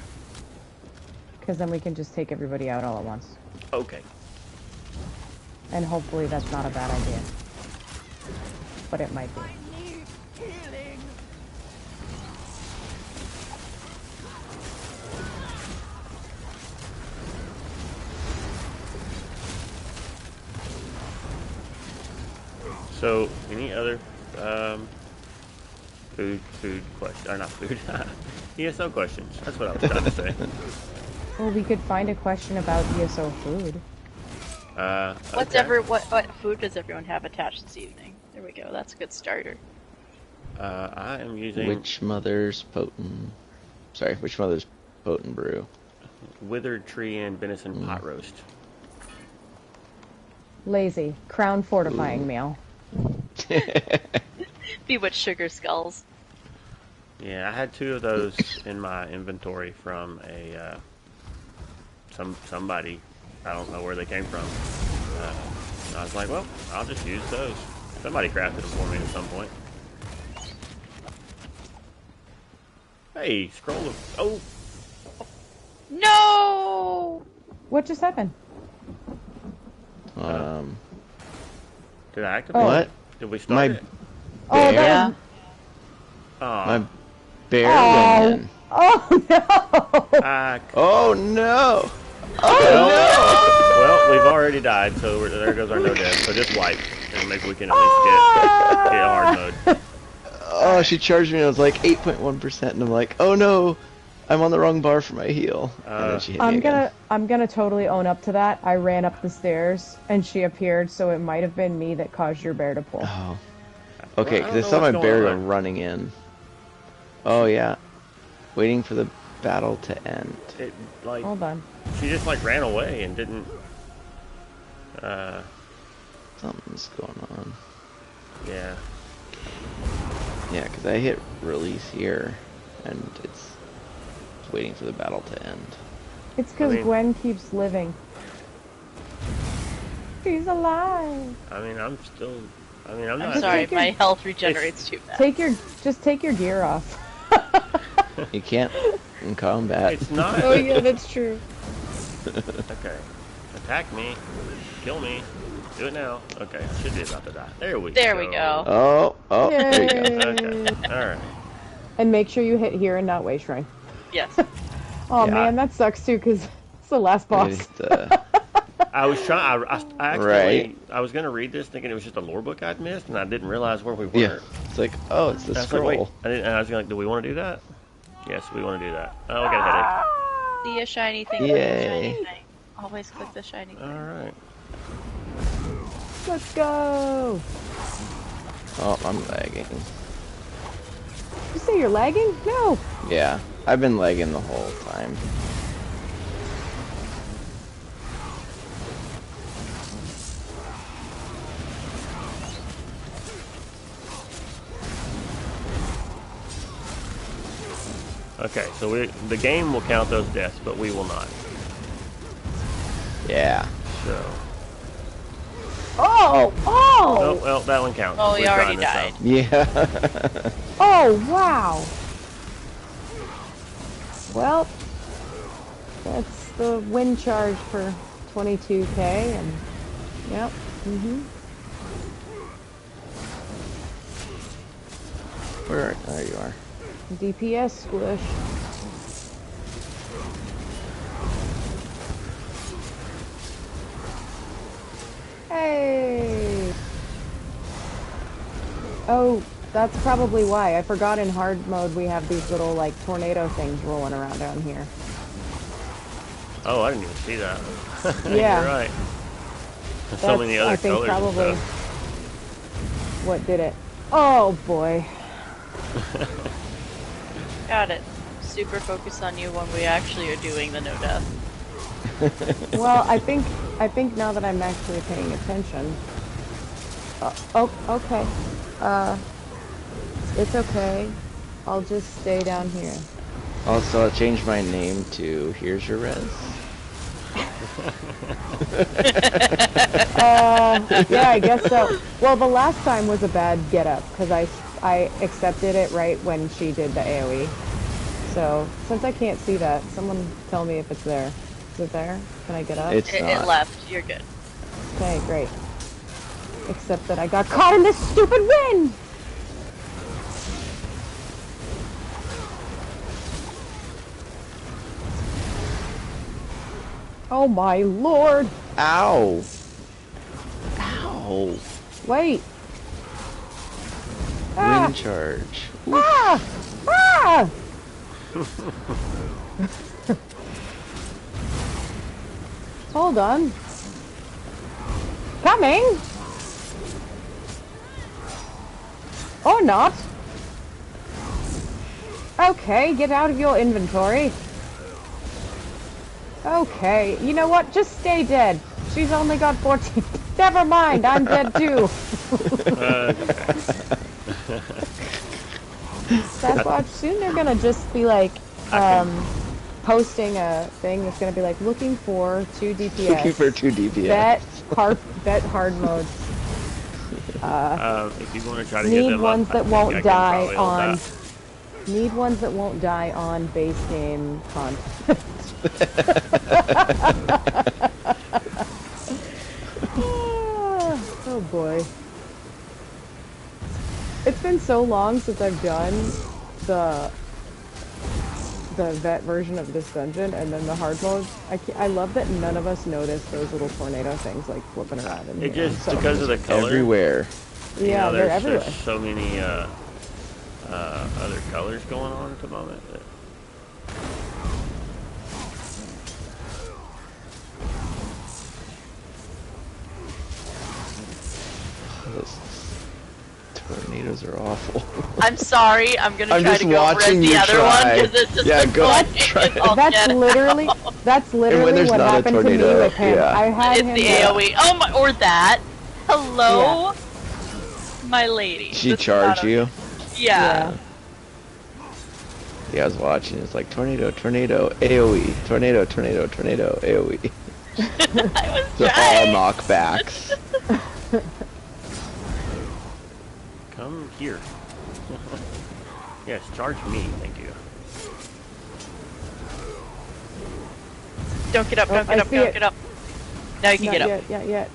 Because then we can just take everybody out all at once. Okay. And hopefully that's not a bad idea. But it might be. So, any other food question, or not food, ESO questions? That's what I was trying to say. Well, we could find a question about ESO food. Okay. What food does everyone have attached this evening? There we go. That's a good starter. I am using Which mother's potent brew? withered tree and venison pot roast. Lazy. Crown fortifying meal. Bewitched sugar skulls. Yeah, I had 2 of those in my inventory from a somebody. I don't know where they came from. I was like, well, I'll just use those. Somebody crafted them for me at some point. Hey, scroll of... Oh! No! What just happened? Did I activate What? it? Did we start it? Oh, that Bear? was... Aw. My bear went in. Oh, no! Oh no! Well, we've already died, so there goes our no death. So just wipe, and maybe we can at least get hard mode. Oh, she charged me and it was like 8.1%, and I'm like, oh no, I'm on the wrong bar for my heal. And then she hit me again. I'm gonna totally own up to that. I ran up the stairs and she appeared, so it might have been me that caused your bear to pull. Oh. Okay, Well, I because I don't saw know my what's bear going go on. running in. Oh yeah. Waiting for the battle to end. It, like, Hold on. she just like ran away and didn't. Something's going on. Yeah. Yeah, because I hit release here, and it's waiting for the battle to end. It's because I mean- Gwen keeps living. She's alive. I mean, I'm I'm not. sorry, take your- my health regenerates too fast. Just take your gear off. You can't in combat. It's not. Oh yeah, that's true. Okay. Attack me. Kill me. Do it now. Okay, I should be about to die. There we There we go. Oh, there you go. Okay. Alright. And make sure you hit here and not Way Shrine. Yes. Oh Yeah. man, that sucks too, because it's the last I boss. just, I was trying. I accidentally. Right. I was gonna read this thinking it was just a lore book I'd missed, and I didn't realize where we were. yeah, it's like, oh, it's the I was scroll. like, wait. And I was like, do we want to do that? Yes, we want to do that. Oh, I got a headache. See a shiny thing. Click Yay. the shiny thing. Always click the shiny thing. All right. Let's go. Oh, I'm lagging. You say you're lagging? No. Yeah, I've been lagging the whole time. Okay, so the game will count those deaths, but we will not. Yeah. So. Oh! Oh, Oh! well, that one counts. Oh, We're he already trying died. this Yeah. Oh, wow. Well, that's the win charge for 22k, and yep. Where? There you are. DPS squish. Hey! Oh, that's probably why. I forgot in hard mode we have these little, like, tornado things rolling around down here. stuff. Oh, I didn't even see that. Yeah. You're right. There's so many other I think colors probably and stuff. what did it. Oh, boy. Got it. super focused on you when we actually are doing the no death. Well, I think now that I'm actually paying attention. Okay. It's okay. I'll just stay down here. Also, I'll change my name to Here's Your Res. Yeah, I guess so. Well, the last time was a bad get-up, because I accepted it right when she did the AoE. So, since I can't see that, someone tell me if it's there. Is it there? Can I get up? It's It not. left. You're good. Okay, great. Except that I got caught in this stupid wind! Oh my lord! Ow! Ow! Wait! Ah! Wind charge. Ah! Ah! Hold on. Coming! Or not. Okay, get out of your inventory. Okay, you know what? Just stay dead. She's only got 14. Never mind, I'm dead too. Sasquatch, soon they're gonna just be like, posting a thing that's gonna be like, looking for 2 DPS. Looking for 2 DPS. Bet hard modes. If you want to try to get Need them ones up, I that think won't I can die probably hold on. that. Need ones that won't die on base game content. Oh boy. It's been so long since I've done the vet version of this dungeon and then the hard mode. I love that none of us noticed those little tornado things like flipping around in It here. just, So- because of the color. Everywhere. You Yeah, know, they're there's everywhere. so many other colors going on at the moment. Those tornadoes are awful. I'm sorry. I'm gonna I'm try just to go over watching the you other try. one because it's just Yeah, the go one. try it. That's literally there's what not a happened to me tornado, with him. yeah. I had It's him the AoE. Oh my, or that. Hello, my lady. She This is charged not you? okay. Yeah. Yeah, I was watching. It's like tornado, tornado, AoE, tornado, tornado, tornado, AoE. I was They're all trying. knockbacks. Come here. Yes, charge me, thank you. Don't get up. Don't I get up. see Don't it. get up. Now you can Not get up. yet, not yet.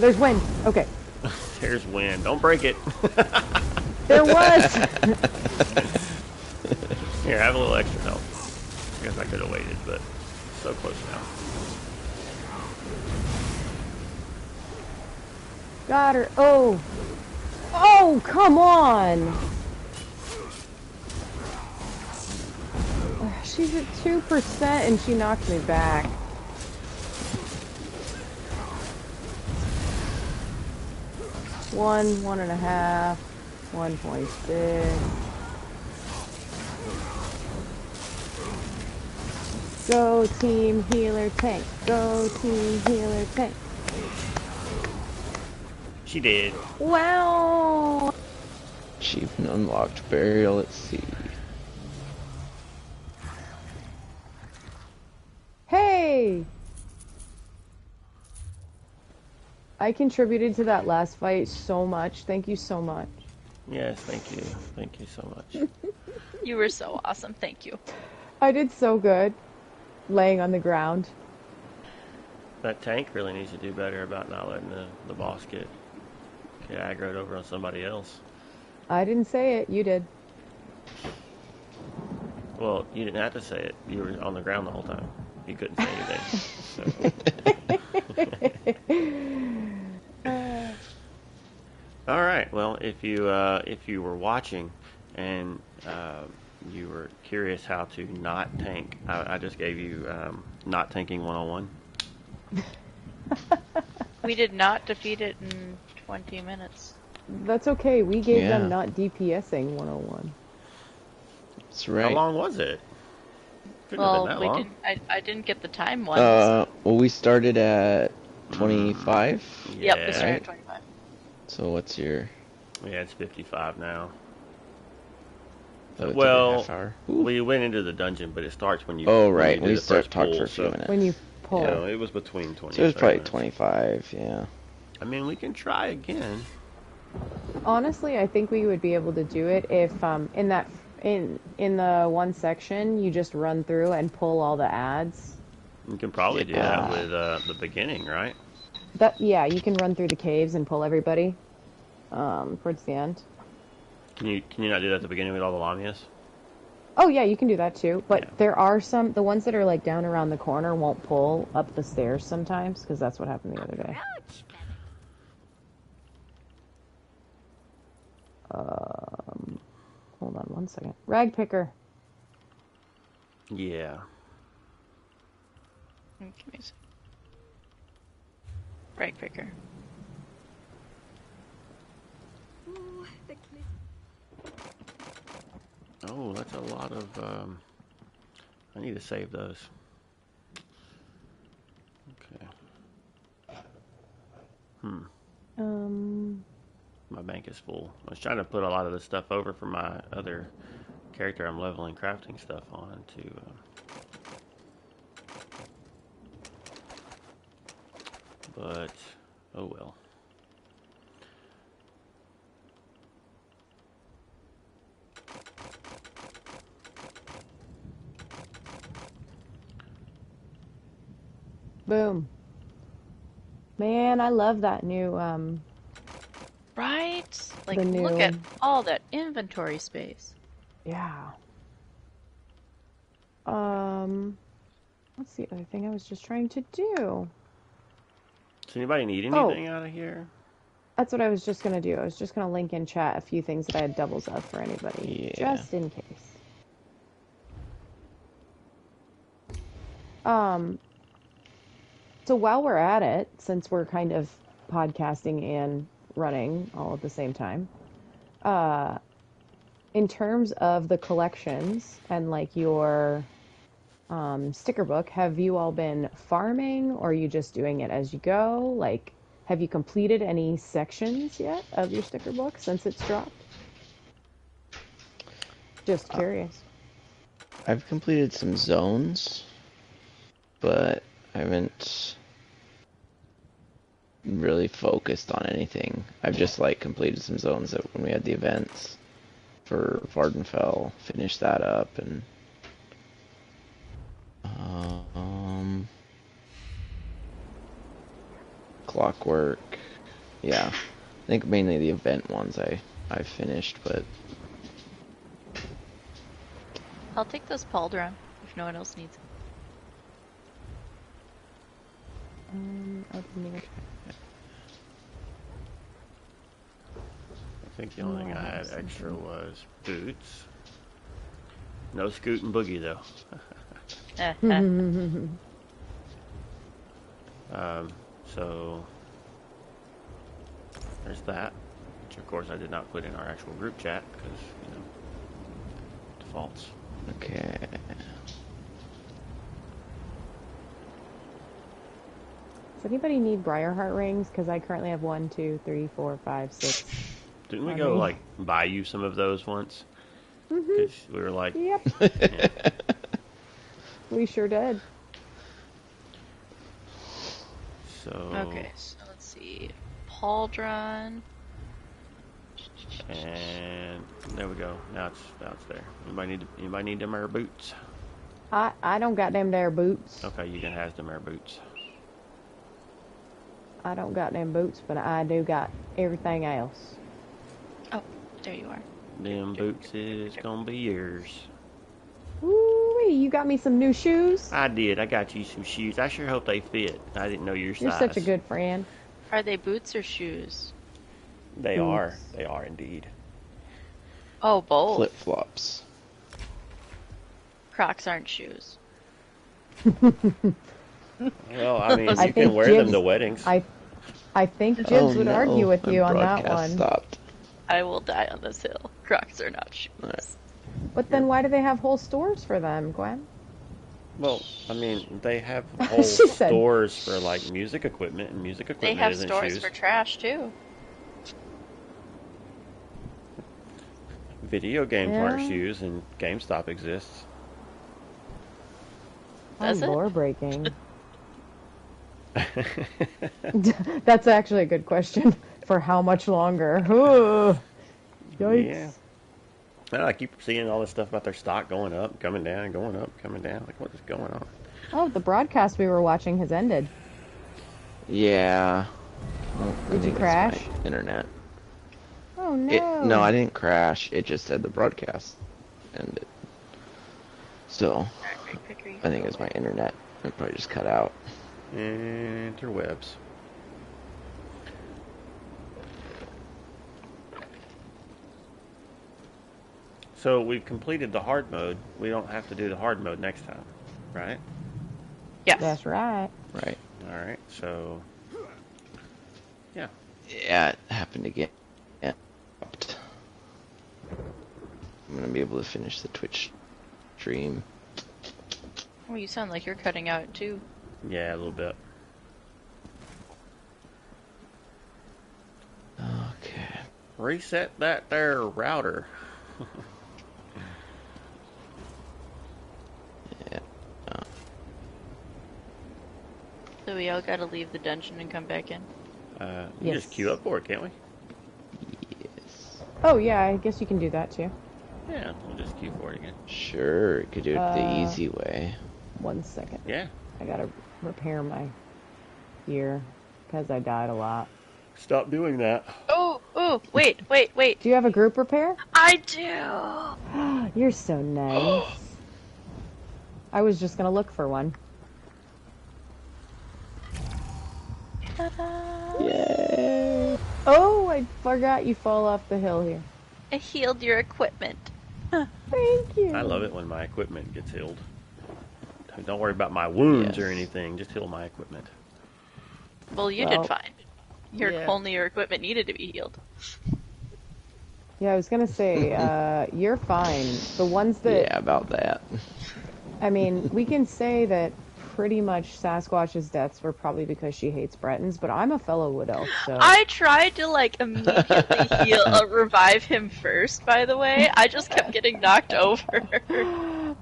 There's wind. Okay. There's wind. Don't break it. There was. Here, have a little extra help. I guess I could have waited, but so close now. Got her. Oh. Oh, come on. She's at 2% and she knocked me back. One and a half, 1.6. Go team healer tank. Go team healer tank. She did. Wow. Achievement unlocked. Burial at sea. Hey! I contributed to that last fight so much. Thank you so much. Yes, thank you. Thank you so much. You were so awesome. Thank you. I did so good. Laying on the ground. That tank really needs to do better about not letting the boss get aggroed over on somebody else. I didn't say it. You did. Well, you didn't have to say it. You were on the ground the whole time. You couldn't say anything. So. All right. Well, if you were watching and you were curious how to not tank, I just gave you not tanking 101. We did not defeat it in 20 minutes. That's okay. We gave Yeah. them not DPSing 101. That's right. How long was it? Couldn't have been Well, that we long. didn't. I didn't get the time ones. Well, we started at 25. Yeah. Yep, we started Right. at 25. So what's your? Yeah, it's 55 now. Oh, it took a Well, half hour. Ooh. we went into the dungeon, but it starts when you. Oh, when right. you do We the start first talking pull, for a few so, minutes. When you pull. Yeah, it was between 20. So it was and 30 probably minutes. 25. Yeah. I mean, we can try again. Honestly, I think we would be able to do it if in the one section you just run through and pull all the ads. You can probably do Yeah. that with the beginning, right? Yeah, you can run through the caves and pull everybody towards the end. Can you not do that at the beginning with all the Lamias? Oh yeah, you can do that too. But Yeah. there are the ones that are like down around the corner won't pull up the stairs sometimes because that's what happened the other day. Hold on one second. Rag picker. Yeah. Give me a sec. Rag picker. Ooh, the cliff. Oh, that's a lot of. I need to save those. Okay. My bank is full. I was trying to put a lot of the stuff over for my other character I'm leveling crafting stuff on to. But, oh well. Boom. Man, I love that new Right? Like, The look new- at all that inventory space. yeah. What's the other thing I was just trying to do? Does anybody need Oh. anything out of here? That's what I was just gonna do. I was just gonna link in chat a few things that I had doubles of for anybody. Yeah. Just in case. So while we're at it, since we're kind of podcasting and running all at the same time, in terms of the collections and like your sticker book, have you all been farming or are you just doing it as you go? Like, have you completed any sections yet of your sticker book since it's dropped? Just curious. I've completed some zones, but I haven't really focused on anything. I've just like completed some zones that when we had the events for Vardenfell, finished that up, and Clockwork. Yeah, I think mainly the event ones I finished, but I'll take those pauldron if no one else needs them. I didn't even I think the only thing I had extra was boots. No Scoot and Boogie though. So there's that, which of course I did not put in our actual group chat because, you know, defaults. okay. Does anybody need Briarheart rings? Because I currently have 1, 2, 3, 4, 5, 6. Didn't we I go mean- like buy you some of those once? Because we were like, Yep, yeah. we sure did. So Okay, so let's see. Pauldron. and there we go. Now it's there. Anybody need them air boots? I don't got them there boots. Okay, you can have them air boots. I don't got them boots, but I do got everything else. Oh, there you are. Them boots is gonna be yours. Ooh, you got me some new shoes. I did. I got you some shoes. I sure hope they fit. I didn't know your size. You're such a good friend. Are they boots or shoes? They Boots. are. They are indeed. Oh, both. Flip flops. Crocs aren't shoes. Well, I mean, I you can think wear them Jibs- to weddings. I think Jibs would no, argue with my you on that broadcast one. Stopped. I will die on this hill. Crocs are not shoes. Alright. But then why do they have whole stores for them, Gwen? Well, I mean, they have whole She said- stores for like music equipment, and music They equipment have isn't stores shoes. for trash too. Video games aren't Yeah. shoes, and GameStop exists. Does it? Lore breaking. That's actually a good question. For how much longer? Ooh. Yikes. Yeah. Well, I keep seeing all this stuff about their stock going up, coming down, going up, coming down. Like, what is going on? Oh, the broadcast we were watching has ended. Yeah. Well, I Did you think it's crash? my internet. Oh no. No, I didn't crash. It just said the broadcast ended. So, I think it's my internet. It probably just cut out. Interwebs. So we've completed the hard mode. We don't have to do the hard mode next time, right? Yes. That's right. Right. All right. So, yeah. Yeah, it happened again. Yeah. I'm gonna be able to finish the Twitch stream. Oh, you sound like you're cutting out too. Yeah, a little bit. Okay. Reset that there router. Yeah. So we all gotta leave the dungeon and come back in. We Yes. just queue up for it, can't we? Yes. Oh yeah, I guess you can do that too. Yeah, we'll just queue for it again. Sure, you could do it the easy way. 1 second. Yeah. I gotta repair my gear because I died a lot. Stop doing that. Oh, wait. Do you have a group repair? I do. You're so nice. I was just gonna look for one. Ta-da. Yay! Oh, I forgot you fall off the hill here. I healed your equipment. Thank you. I love it when my equipment gets healed. Don't worry about my wounds or Yes. anything. Just heal my equipment. Well, you Well, did fine. Yeah. Only your equipment needed to be healed. Yeah, I was gonna say, you're fine. The ones that, Yeah, about that. I mean, we can say that pretty much Sasquatch's deaths were probably because she hates Bretons, but I'm a fellow Wood Elf, so... I tried to immediately revive him first. By the way, I just kept getting knocked over.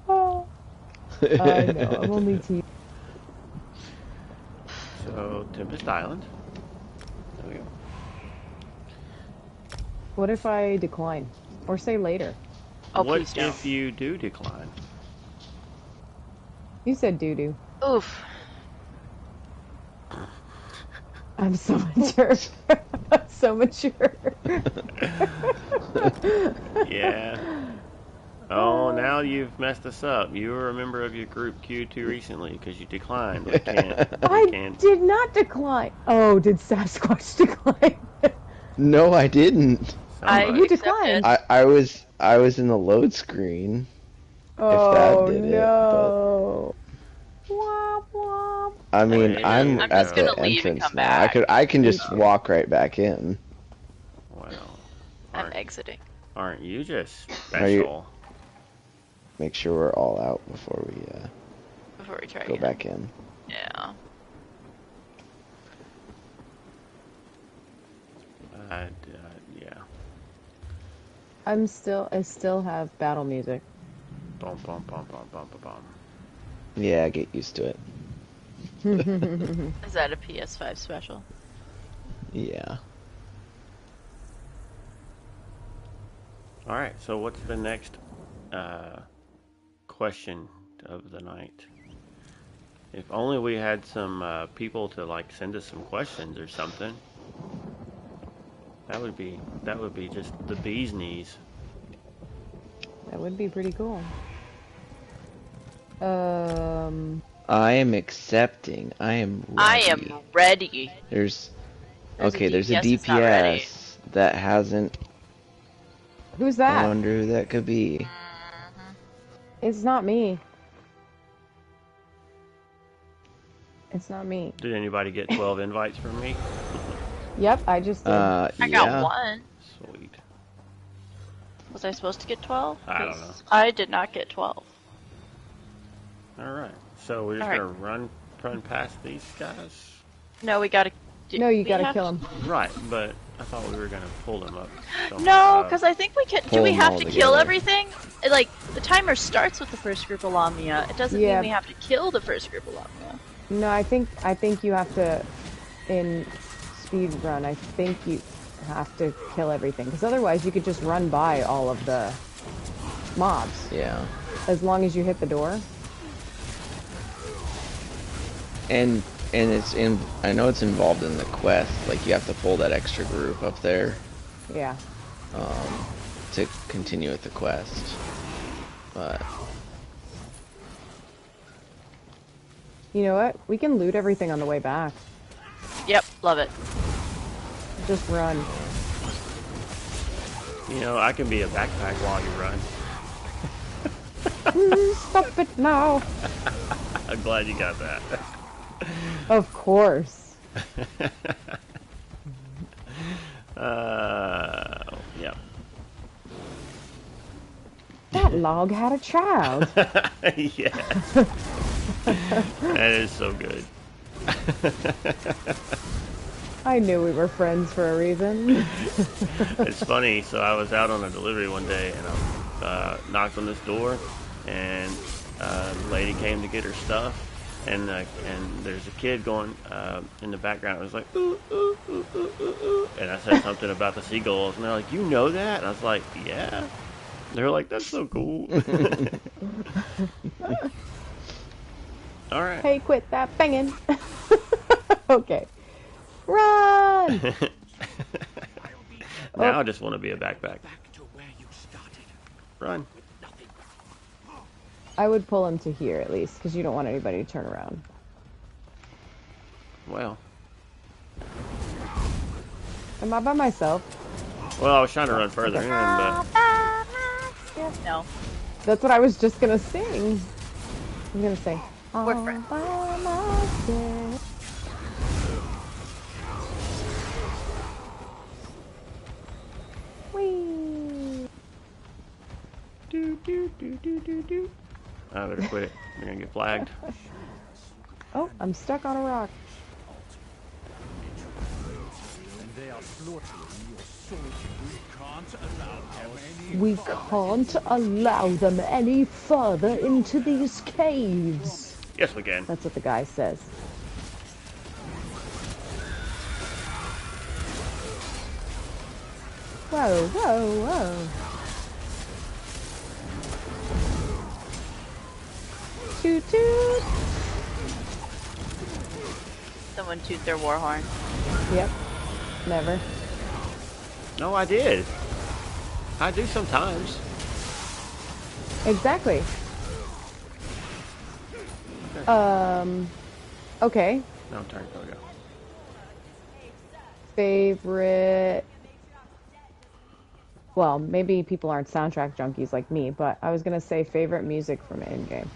Oh, I know, I'm only team. So, Tempest Island. There we go. What if I decline? Or say later? Oh, what please don't. if you do decline? You said doo-doo. Oof. I'm so mature. So mature. Yeah. Oh, now you've messed us up. You were a member of your group Q2 recently because you declined. We can't. I did not decline. Oh, did Sasquatch decline? No, I didn't. Somebody- You declined. I was in the load screen. Oh, did it, no. Womp womp. I mean, Wait, I'm I'm at just the gonna leave and entrance come now. back. I can just walk right back in. Well, I'm aren't, exiting. aren't you just Are you- special? Make sure we're all out before we Before we try go again. back in. Yeah. Yeah. I still have battle music. Bum, bum, bum, bum, bum, bum, bum. Yeah, get used to it. Is that a PS5 special? Yeah. All right. So, what's the next question of the night? If only we had some people to send us some questions or something. That would be just the bee's knees. That would be pretty cool. I am accepting. I am ready. I am ready. There's There's okay, a there's a DPS that's not ready. DPS that hasn't. Who's I that? wonder who that could be. It's not me. It's not me. Did anybody get 12 invites from me? Yep, I just did. I Yeah. got one. Sweet. Was I supposed to get 12? I don't know. 'Cause I did not get 12. All right. So we're just All gonna run past these guys. No, we gotta. No, you gotta kill him. Right, but I thought we were gonna pull them up. No, because I think we can. Do Pull we them have all to kill together. everything? Like the timer starts with the first group of Lamia. It doesn't Yeah. mean we have to kill the first group of Lamia. No, I think you have to, in speed run, I think you have to kill everything. Because otherwise you could just run by all of the mobs. Yeah. As long as you hit the door. And it's in. I know it's involved in the quest. Like you have to pull that extra group up there Yeah. to continue with the quest. But You know what? We can loot everything on the way back. Yep, love it. Just run. You know, I can be a backpack while you run. Stop it now. I'm glad you got that. Of course. Yeah. That log had a child. Yeah. That is so good. I knew we were friends for a reason. It's funny. So I was out on a delivery one day, and I knocked on this door, and the lady came to get her stuff, and there's a kid going in the background. It was like ooh, ooh, ooh, ooh, ooh, ooh. And I said something about the seagulls, and they're like, "You know that?" And I was like, "Yeah." They're like, "That's so cool." All right. Hey, quit that banging. Okay. Run! Now I just want to be a backpack. Back to where you started. Run. Nothing. I would pull him to here at least, because you don't want anybody to turn around. Well, Am I by myself? I was trying to run further in, but No, That's what I was just gonna sing. I'm gonna say. we're "All friends. by myself." Whee! I better quit it. You're gonna get flagged. Oh, I'm stuck on a rock. And they are slaughtering your soldiers. We can't allow them any further into these caves. Yes, we can. That's what the guy says. Whoa, whoa, whoa. Toot toot. Someone toot their war horn. Yep. Never. No, I did. I do sometimes. Exactly. Okay. No, turn. There we go. Favorite. Well, maybe people aren't soundtrack junkies like me, but I was gonna say favorite music from in-game.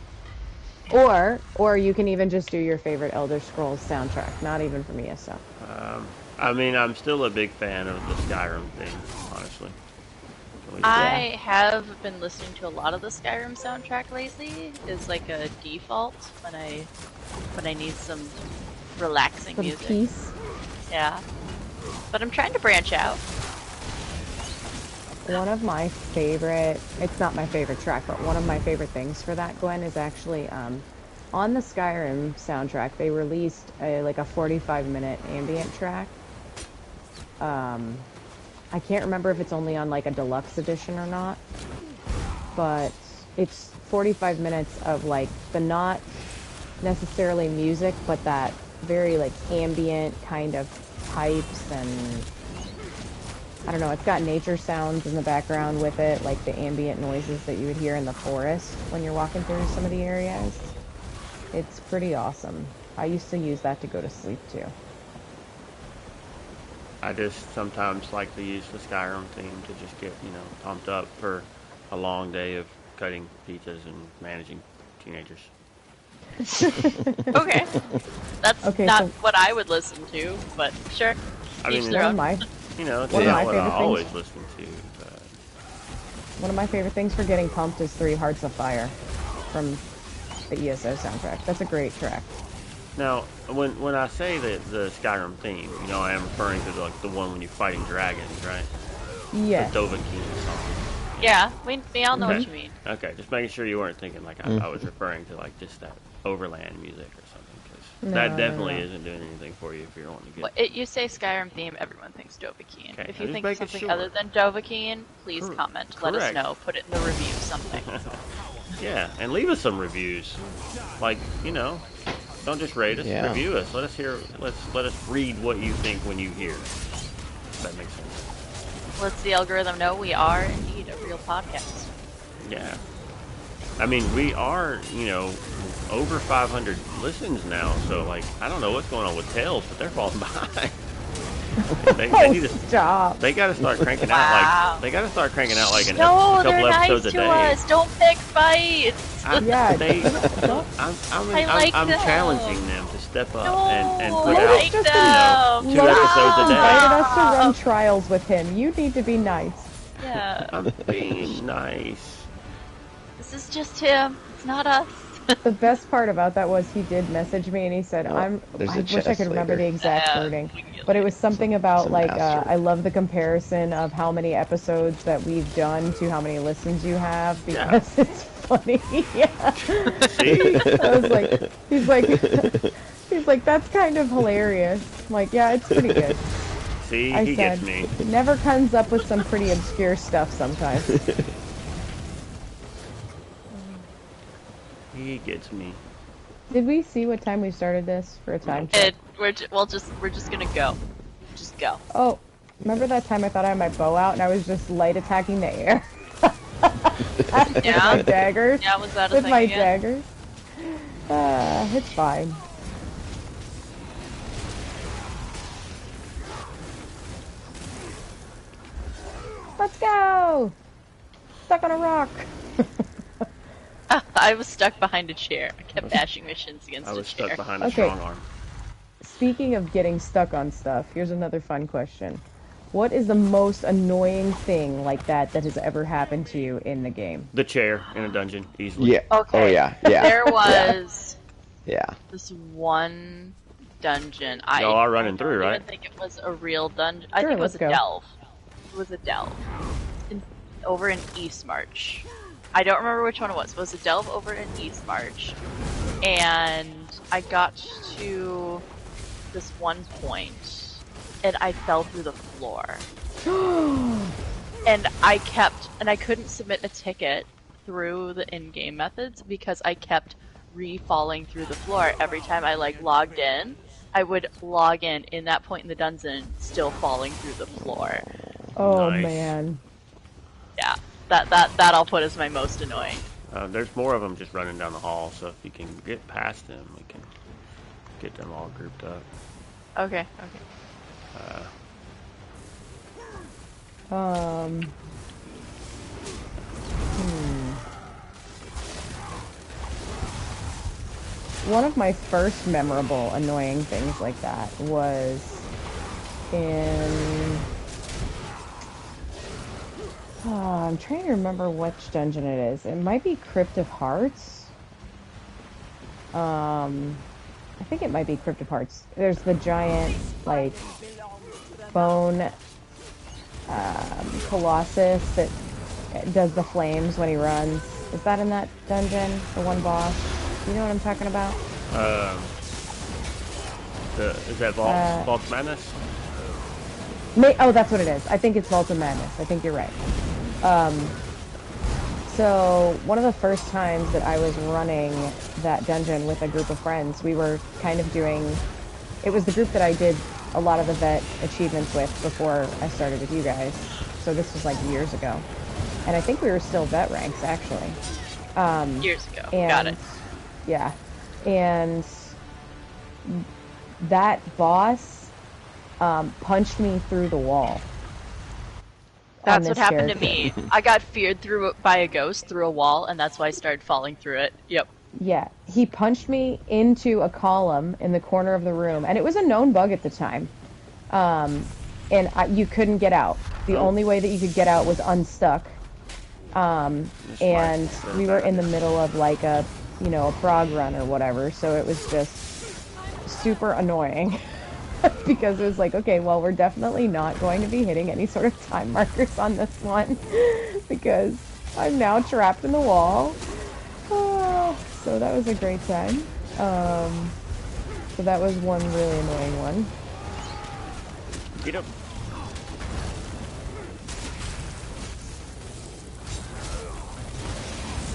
Or you can even just do your favorite Elder Scrolls soundtrack, not even from ESO. I mean, I'm still a big fan of the Skyrim thing, honestly. I have been listening to a lot of the Skyrim soundtrack lately. Is like a default when I need some relaxing Some music. peace. Yeah, but I'm trying to branch out. One of my favorite, it's not my favorite track, but one of my favorite things for that, Gwen, is actually on the Skyrim soundtrack, they released like a 45-minute ambient track. I can't remember if it's only on like a deluxe edition or not, but it's 45 minutes of like the not necessarily music, but that very like ambient kind of pipes and I don't know, it's got nature sounds in the background with it, like the ambient noises that you would hear in the forest when you're walking through some of the areas. It's pretty awesome. I used to use that to go to sleep too. I just sometimes like to use the Skyrim theme to just get, pumped up for a long day of cutting pizzas and managing teenagers. Okay, that's Okay, not so- what I would listen to, but sure. I Each mean, their One of own. my it's One of not my what I favorite always things- listen to. But One of my favorite things for getting pumped is 3 Hearts of Fire from the ESO soundtrack. That's a great track. Now, when I say the Skyrim theme, I am referring to the one when you're fighting dragons, right? Yes. The Dovahkiin song. Yeah, we all know Okay. what you mean. Okay, just making sure you weren't thinking like I was referring to like just that overland music or something, because that definitely isn't doing anything for you if you're wanting to get. Well, you say Skyrim theme, everyone thinks Dovahkiin. Okay, If I'm you just think making something sure. other than Dovahkiin, please comment. Let us correct. know. Put it in the review, something. Yeah, and leave us some reviews. Like, don't just rate us, Yeah. review us. Let us read what you think when you hear. If that makes sense. Let's the algorithm know we are indeed a real podcast. Yeah. I mean, we are, over 500 listens now, so, like, I don't know what's going on with Tales, but they're falling behind. they need to Stop. They got to start cranking Wow. out, like, a No, couple they're episodes nice a to day. us. Don't pick fights. Yeah, I'm challenging them to step up and put I out, like them. 2 episodes a day. invited us to run trials with him. You need to be nice. Yeah. I'm being nice. This is just him. It's not us. The best part about that was he did message me and he said, there's a I wish I could remember the exact wording, but it was something about, Some like, bastard. I love the comparison of how many episodes that we've done to how many listens you have, because it's funny. Yeah. See? I was like, he's like, that's kind of hilarious. I'm like, yeah, it's pretty good. See, I he said, gets me. never comes up with some pretty obscure stuff sometimes. He gets me. Did we see what time we started this for a time check? We're just gonna go. Just go. Oh, remember that time I thought I had my bow out and I was just light attacking the air? With Yeah. my daggers? Yeah, was that a With thing my again? daggers? It's fine. Let's go! Stuck on a rock. I was stuck behind a chair. I kept bashing my shins against I a was chair. stuck behind a Okay. strong arm. Speaking of getting stuck on stuff, here's another fun question. What is the most annoying thing like that has ever happened to you in the game? The chair in a dungeon, easily. Yeah. Okay. Oh yeah. Yeah. There was Yeah. this one dungeon. Y'all are running through, I right? don't think it was a real dungeon. I Sure, think it was let's a go. delve. It was a delve. Over in East March. I don't remember which one it was. It was a delve over in East March. And I got to this one point, and I fell through the floor. And I couldn't submit a ticket through the in-game methods because I kept re-falling through the floor. Every time I logged in, I would log in that point in the dungeon, still falling through the floor. Oh Nice. man. Yeah, that I'll put as my most annoying. There's more of them just running down the hall, so if you can get past them, we can get them all grouped up. Okay. One of my first memorable annoying things like that was in... I'm trying to remember which dungeon it is. It might be Crypt of Hearts. I think it might be Crypt of Hearts. There's the giant, like, bone colossus that does the flames when he runs. Is that in that dungeon? The one boss? You know what I'm talking about? Is that Vault's Madness? Oh, that's what it is. I think it's Vault of Madness. I think you're right. So one of the first times that I was running that dungeon with a group of friends, we were kind of doing... It was the group that I did a lot of the vet achievements with before I started with you guys. So this was like years ago. And I think we were still vet ranks, actually. Years ago. And, Got it. Yeah. And that boss punched me through the wall. That's what happened to me. I got feared by a ghost through a wall, and that's why I started falling through it. Yep. Yeah, he punched me into a column in the corner of the room, and it was a known bug at the time. And you couldn't get out. The only way that you could get out was unstuck. And we were in the middle of like a you know, a prog run or whatever, so it was just super annoying. Because it was like, okay, well, we're definitely not going to be hitting any sort of time markers on this one. Because I'm now trapped in the wall. So that was a great time. So that was one really annoying one. Get up.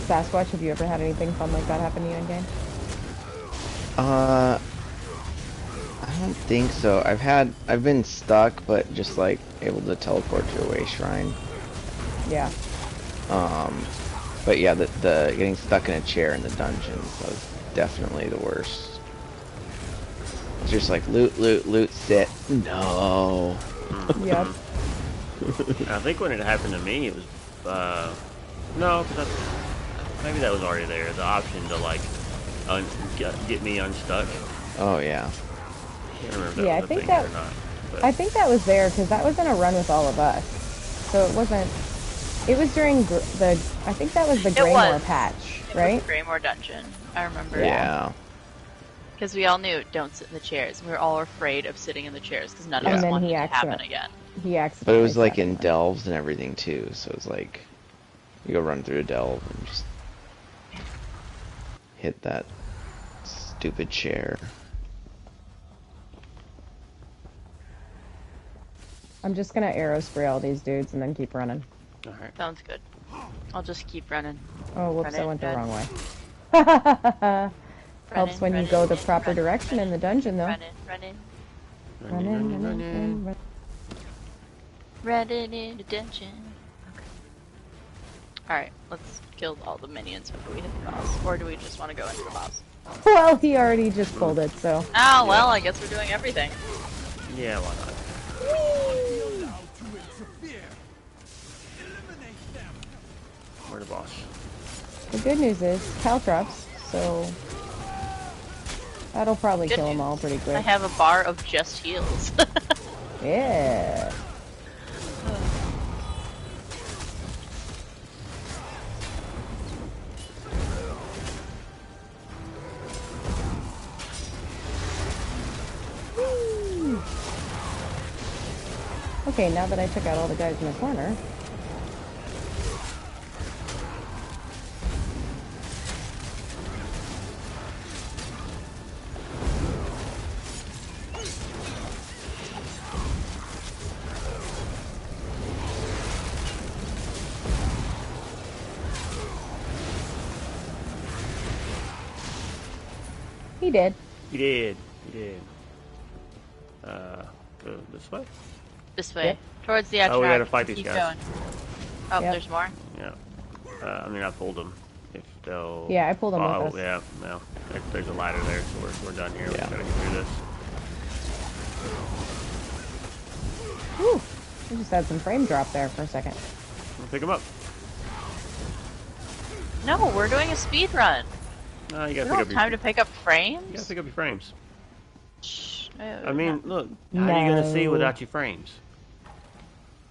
Sasquatch, have you ever had anything fun like that happen to you in game? I don't think so. I've been stuck, but just like able to teleport to a way shrine. Yeah. But yeah, the getting stuck in a chair in the dungeon was definitely the worst. It's just like loot, sit. No. Yep. I think when it happened to me, it was no, because maybe that was already there. The option to like get me unstuck. Oh yeah. I can't remember if that Yeah, was I a think thing that or not. But I think that was there because that was in a run with all of us. So it wasn't. It was during I think that was the Greymore patch, right? It was the Greymore dungeon. I remember. Yeah. Because we all knew don't sit in the chairs. We were all afraid of sitting in the chairs because none Yeah. of us And then wanted he it to happen again. He But accidentally. it was like sat in there. delves and everything too, so it's like you go run through a delve and just hit that stupid chair. I'm just gonna arrow spray all these dudes and then keep running. all right. Sounds good. I'll just keep running. Oh, whoops! I Running, went the run. wrong way. Helps Running, when you running, go the running, proper running, direction in the dungeon, though. Running. Running. Running in the dungeon. Okay. Alright, let's kill all the minions before we hit the boss. Or do we just want to go into the boss? Well, he already just pulled it, so. Oh, well, I guess we're doing everything. Yeah, why not? We're the boss. The good news is Caltrops, so that'll probably Good kill them news. all pretty quick. I have a bar of just heals. Yeah. Whee! Okay, now that I took out all the guys in the corner. He did. You did. Go this way? This way. Yep. Towards the Oh, actual. we gotta fight these Keep guys. going. Oh, Yep. there's more? Yeah. I mean, I pulled them. If they'll... Yeah, I pulled them with us. Yeah, no. There's a ladder there, so we're done here. Yeah. We gotta get through this. Whew. I just had some frame drop there for a second. We'll pick them up. No, we're doing a speed run. No, you We gotta don't pick have up time your... to pick up You gotta frames. pick up your frames. Shh. I mean, look. How are you gonna see No. without your frames?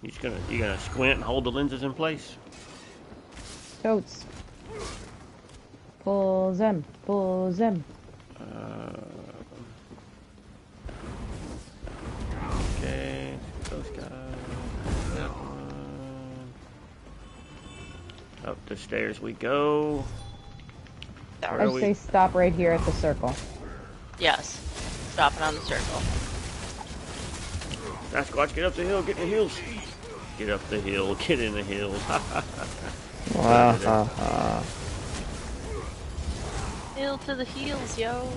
You gonna squint and hold the lenses in place? Goats. Pull them. Pull them. Okay, those guys. That one. Up the stairs we go. Where are I'd we? say stop right here at the circle. Yes. Stopping on the circle. Sasquatch, get up the hill, get in the hills. Get up the hill, get in the hills. Hill to the heels, yo.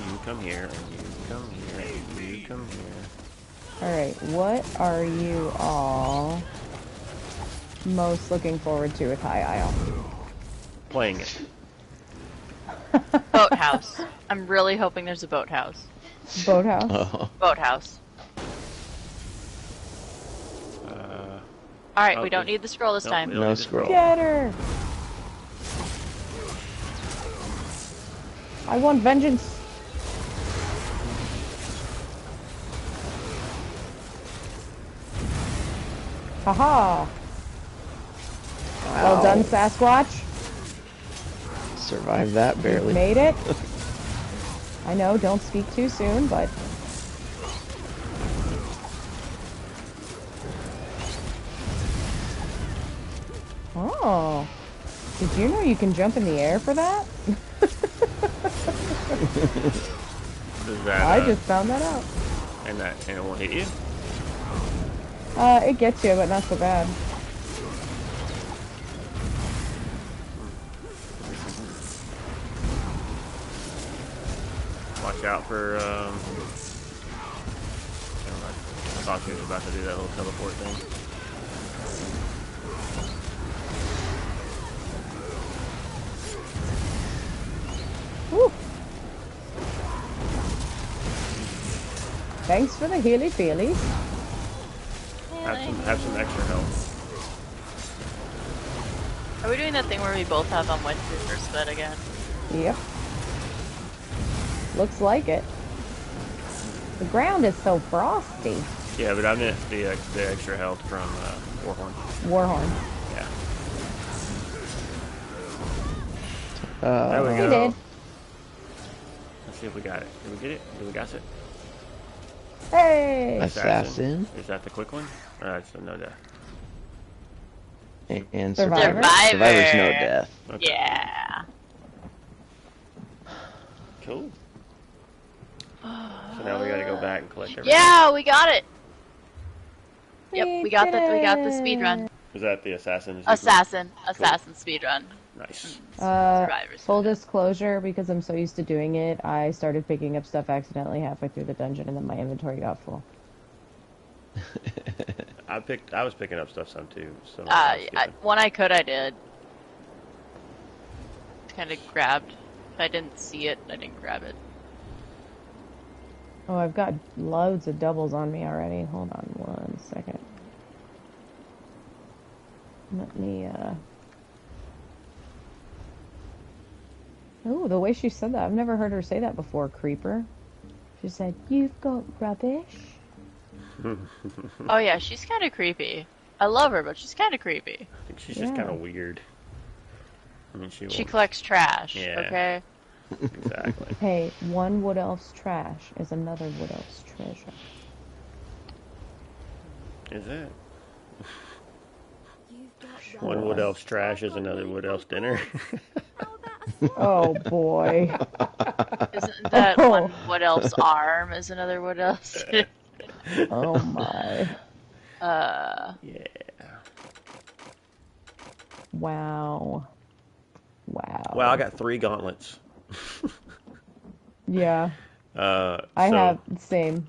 You come here, and you come here, and you come here. Alright, what are you all most looking forward to with High Isle? Playing it. Boathouse. I'm really hoping there's a boathouse. Boathouse? Oh. Boathouse. Alright, Oh, we don't need the scroll this no, time. we don't No need to scroll. Get her! I want vengeance! Haha! Well done, Sasquatch. Survived that barely. Made it. I know, don't speak too soon, but... Oh. Did you know you can jump in the air for that? Does that, I just found that out. and it won't hit you? It gets you, but not so bad. Watch out for, I thought she was about to do that little teleport thing. Woo. Thanks for the healy feelies. Have some extra health. Are we doing that thing where we both have went through first bed again? Yep. Looks like it. The ground is so frosty. Yeah, but I meant the extra health from Warhorn. Warhorn. Yeah. There we We go. did. Let's see if we got it. Did we get it? Did we got it? Hey! Assassin. Is that the quick one? Alright, so no death. And Survivor. Survivor's no death. Okay. Yeah. Cool. So now we gotta go back and collect everything. Yeah, we got it. Yep, we got the speed run. Is that the assassin? Assassin speed run. Nice. Survivors. Full disclosure, because I'm so used to doing it, I started picking up stuff accidentally halfway through the dungeon, and then my inventory got full. I was picking up stuff some too. So when I could, I did. Kind of grabbed. If I didn't see it, I didn't grab it. Oh, I've got loads of doubles on me already. Hold on 1 second. Let me, Oh, the way she said that. I've never heard her say that before, Creeper. She said, "You've got rubbish." Oh yeah, she's kind of creepy. I love her, but she's kind of creepy. I think she's just kind of weird. I mean, she collects trash. Yeah. Okay. Exactly. Hey, one wood elf's trash is another wood elf's treasure. Is it? You've got One wood elf's trash is another wood elf's dinner. Oh boy. Isn't that one wood elf's arm is another wood elf's? Oh my. Yeah. Wow. Wow, I got 3 gauntlets. Yeah. I have the same.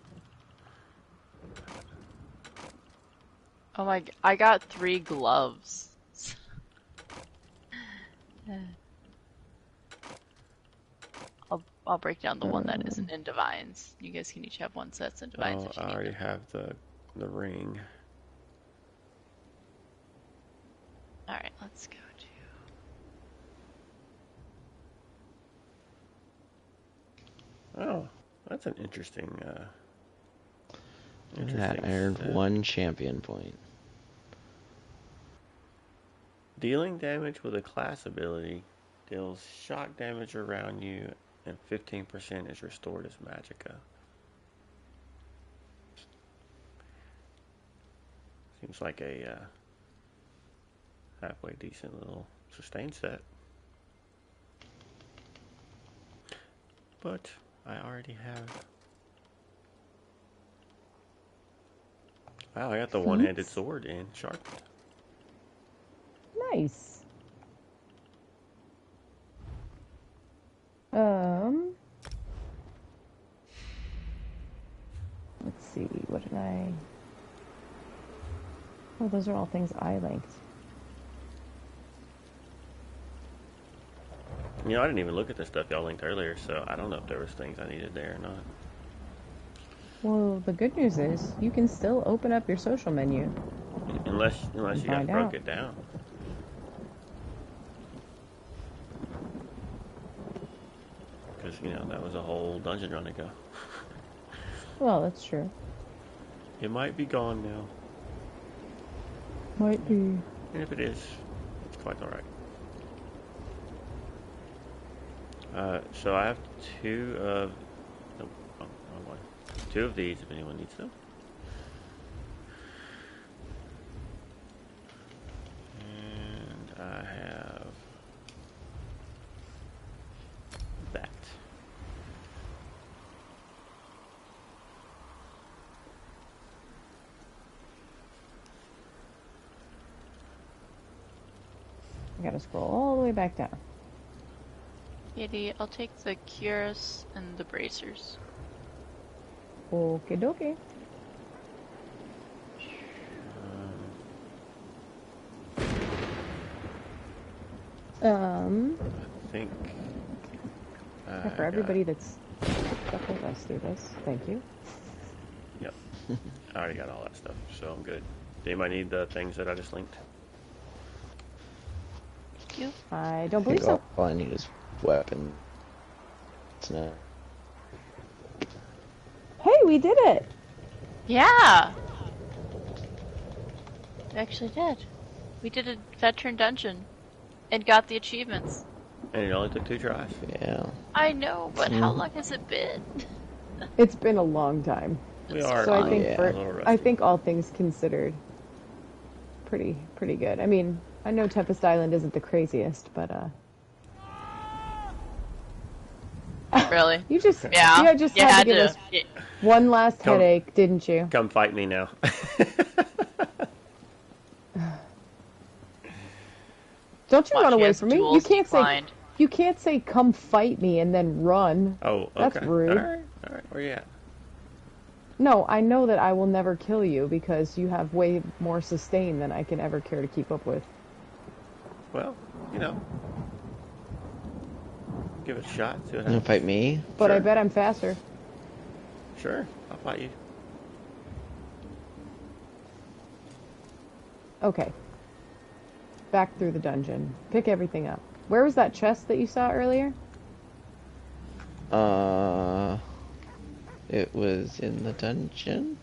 Oh my! I got 3 gloves. I'll break down the one that isn't in divines. You guys can each have one set in divines if you I need already it. have the ring. All right, let's go to. Oh, that's an interesting. Look at that, I earned 1 champion point. Dealing damage with a class ability deals shock damage around you, and 15% is restored as magicka. Seems like a halfway decent little sustain set. But I already have. Wow, I got the one-handed sword in sharpened. Nice. Let's see, what did I... Oh, those are all things I linked. You know, I didn't even look at the stuff y'all linked earlier, so I don't know if there was things I needed there or not. Well, the good news is, you can still open up your social menu. Unless you guys Find broke out. it down. Because, you know, that was a whole dungeon run ago. Well, that's true. It might be gone now. Might be. And if it is, it's quite alright. So I have two of... Nope, wrong one. Two of these if anyone needs them. And I have... that. I gotta scroll all the way back down. Katie, I'll take the cuirass and the bracers. Okie dokie. I think... For everybody that's stuck with us through this, thank you. Yep. I already got all that stuff, so I'm good. Do anybody need the things that I just linked? Thank you. I don't believe so. All I need is weapon. It's not. Hey, we did it! Yeah! We actually did. We did a veteran dungeon and got the achievements. And it only took 2 tries. Yeah. I know, but how long has it been? It's been a long time. We are So I think yeah. a little rusty. I think all things considered, pretty good. I mean, I know Tempest Island isn't the craziest, but Really? you just Yeah. you just you had had to give us one last Come- headache, didn't you? Come fight me now. Don't you Watch, run he away has from me. duels You can't say come fight me and then run. Oh, okay. That's rude. Alright. Where you at? No, I know that I will never kill you because you have way more sustain than I can ever care to keep up with. Well, you know. Give it a shot. See what You wanna happens. fight me? But I Sure. bet I'm faster. Sure. I'll fight you. Okay. Back through the dungeon. Pick everything up. Where was that chest that you saw earlier? It was in the dungeon.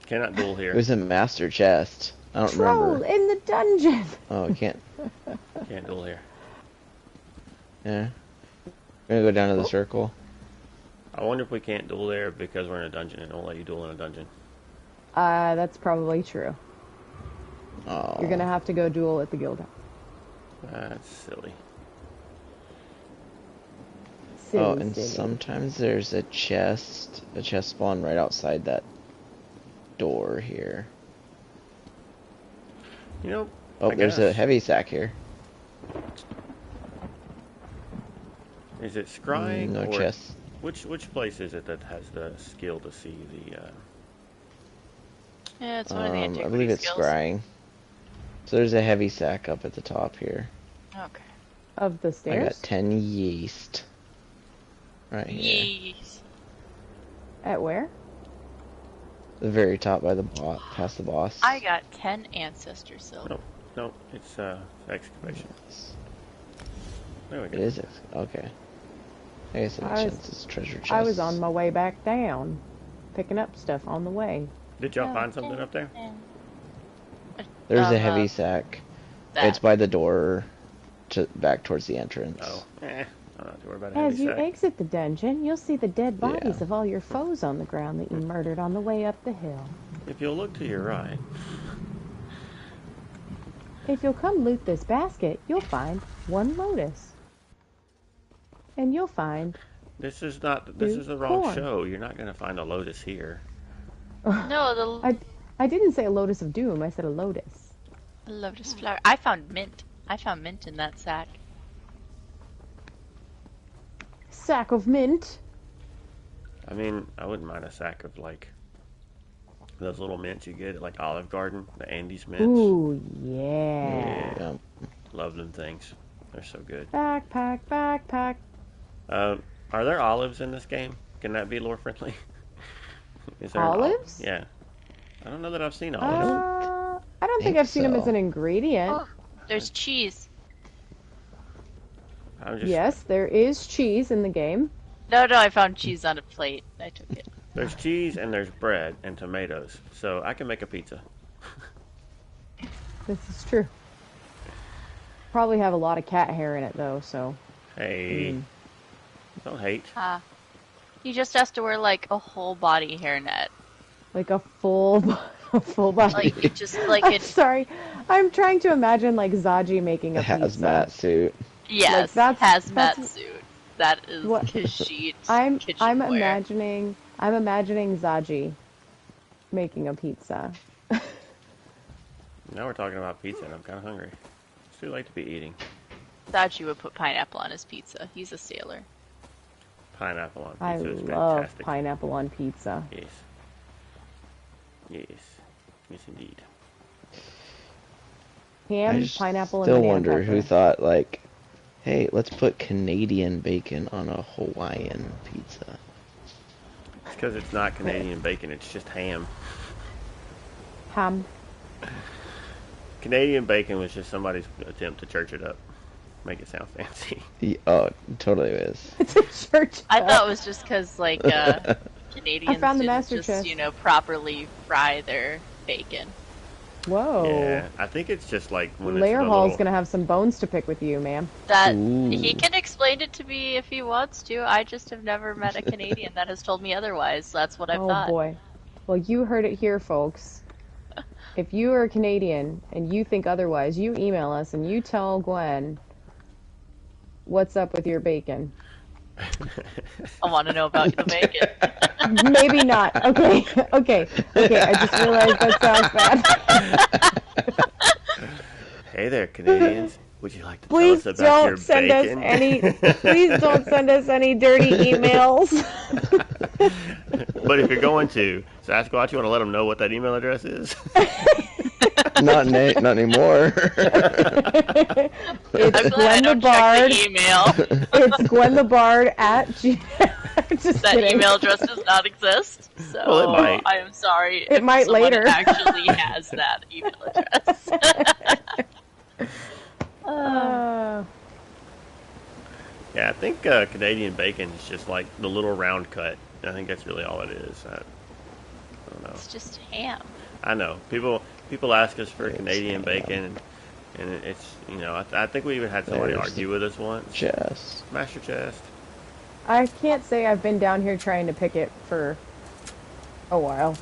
Cannot duel It here. was a master chest. I don't Troll remember. in the dungeon! Oh, I can't. Can't duel here. Yeah. We're gonna go down to the circle. I wonder if we can't duel there because we're in a dungeon and it won't let you duel in a dungeon. That's probably true. Oh. You're gonna have to go duel at the guild. That's silly. Silly, Oh, and silly. sometimes there's a chest spawn right outside that door here. You know, Oh, I there's a guess. heavy sack here. Is it scrying No or chest. which place is it that has the skill to see the Yeah, it's one of the antiquity I believe it's skills. scrying. So there's a heavy sack up at the top here. Okay. Of the I stairs? got 10 yeast. Right here. Yes. At where? The very top by the boss, past the boss. I got 10 ancestor silver. No, it's excavation. There we It go. is. Okay. I guess it makes I was- sense. It's treasure chest. I was on my way back down, picking up stuff on the way. Did y'all find something up there? There's a heavy sack. That. It's by the door, back towards the entrance. Oh, I'm not too worried about a As heavy you sack. exit the dungeon, you'll see the dead bodies Yeah. of all your foes on the ground that you murdered on the way up the hill. If you'll look to your right, If you'll come loot this basket, you'll find one lotus. And you'll find... this is the wrong corn. show. You're not gonna find a lotus here. No, the I didn't say a lotus of doom, I said a lotus. lotus flower. I found mint. I found mint in that sack. Sack of mint. I mean, I wouldn't mind a sack of like those little mints you get at like Olive Garden, the Andes mints. Ooh, yeah. Yeah. Love them things. They're so good. Backpack, backpack. Are there olives in this game? Can that be lore friendly? Is there Olives? Yeah. I don't know that I've seen olives. I don't think think I've seen them so. as an ingredient. Oh, there's cheese. I'm just, Yes, there is cheese in the game. No, I found cheese on a plate. I took it. There's cheese and there's bread and tomatoes, so I can make a pizza. This is true. Probably have a lot of cat hair in it though, so. Hey, don't hate. He just has to wear like a whole body hairnet. Like a full body. Like just like I'm it. sorry. I'm trying to imagine like Zaji making a hazmat pizza. suit. Yes, Like, hazmat suit. That is what Khajiit I'm kitchen wear. imagining Zaji making a pizza. Now we're talking about pizza, and I'm kind of hungry. It's too late to be eating. Zaji would put pineapple on his pizza. He's a sailor. Pineapple on I pizza is love fantastic. pineapple on pizza. Yes. Yes. Yes, indeed. Ham, I just pineapple, and still banana wonder who pepper. thought, like, hey, let's put Canadian bacon on a Hawaiian pizza. It's because it's not Canadian bacon, it's just ham. Ham. Canadian bacon was just somebody's attempt to church it up. Make it sound fancy. Oh, it totally is. It's a church. I thought it was just because like Canadians I found the didn't master just chest. properly fry their bacon. Whoa. Yeah, I think it's just like when Layer it's a Hall's little... gonna have some bones to pick with you, ma'am. That Ooh. he can explain it to me if he wants to. I just have never met a Canadian that has told me otherwise. That's what I've Oh thought. boy. Well, you heard it here, folks. If you are a Canadian and you think otherwise, you email us and you tell Gwen what's up with your bacon. I want to know about the bacon. Maybe not. Okay. Okay. I just realized that sounds bad. Hey there, Canadians. Would you like to Please tell us about your don't send bacon? us any. Please don't send us any dirty emails. But if you're going to Sasquatch, you want to let them know what that email address is? Not anymore. It's I'm glad I Gwen the don't Bard. check the email. It's Gwen the Bard at Just That kidding. email address does not exist. So Well, it might. I am sorry. It if might someone later. actually has that email address. Yeah, I think Canadian bacon is just like the little round cut. I think that's really all it is. I don't know. It's just ham. I know. People ask us for It's Canadian ham. bacon, and it's, I think we even had somebody There's argue with us once. Chest. Master chest. I can't say I've been down here trying to pick it for a while.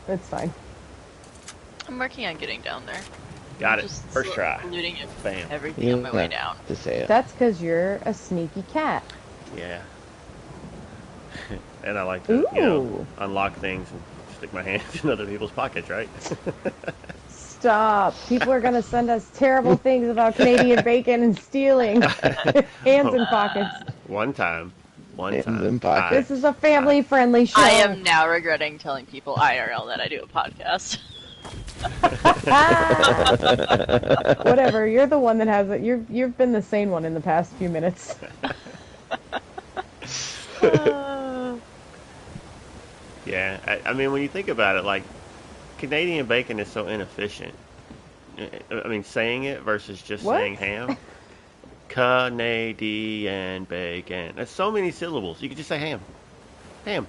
It's fine. I'm working on getting down there. Got it. Just First try. looting it, Bam. everything You on my way have down. to say it. That's because you're a sneaky cat. Yeah. And I like to, Ooh. unlock things and stick my hands in other people's pockets, right? Stop. People are going to send us terrible things about Canadian bacon and stealing. Hands in pockets. One time. Hands in pockets. This is a family-friendly show. I am now regretting telling people IRL that I do a podcast. Whatever. You're the one that has it. You've been the sane one in the past few minutes. Yeah, I mean, when you think about it, like, Canadian bacon is so inefficient. I mean, saying it versus just What? saying ham. Canadian bacon. That's so many syllables. You could just say ham. Ham.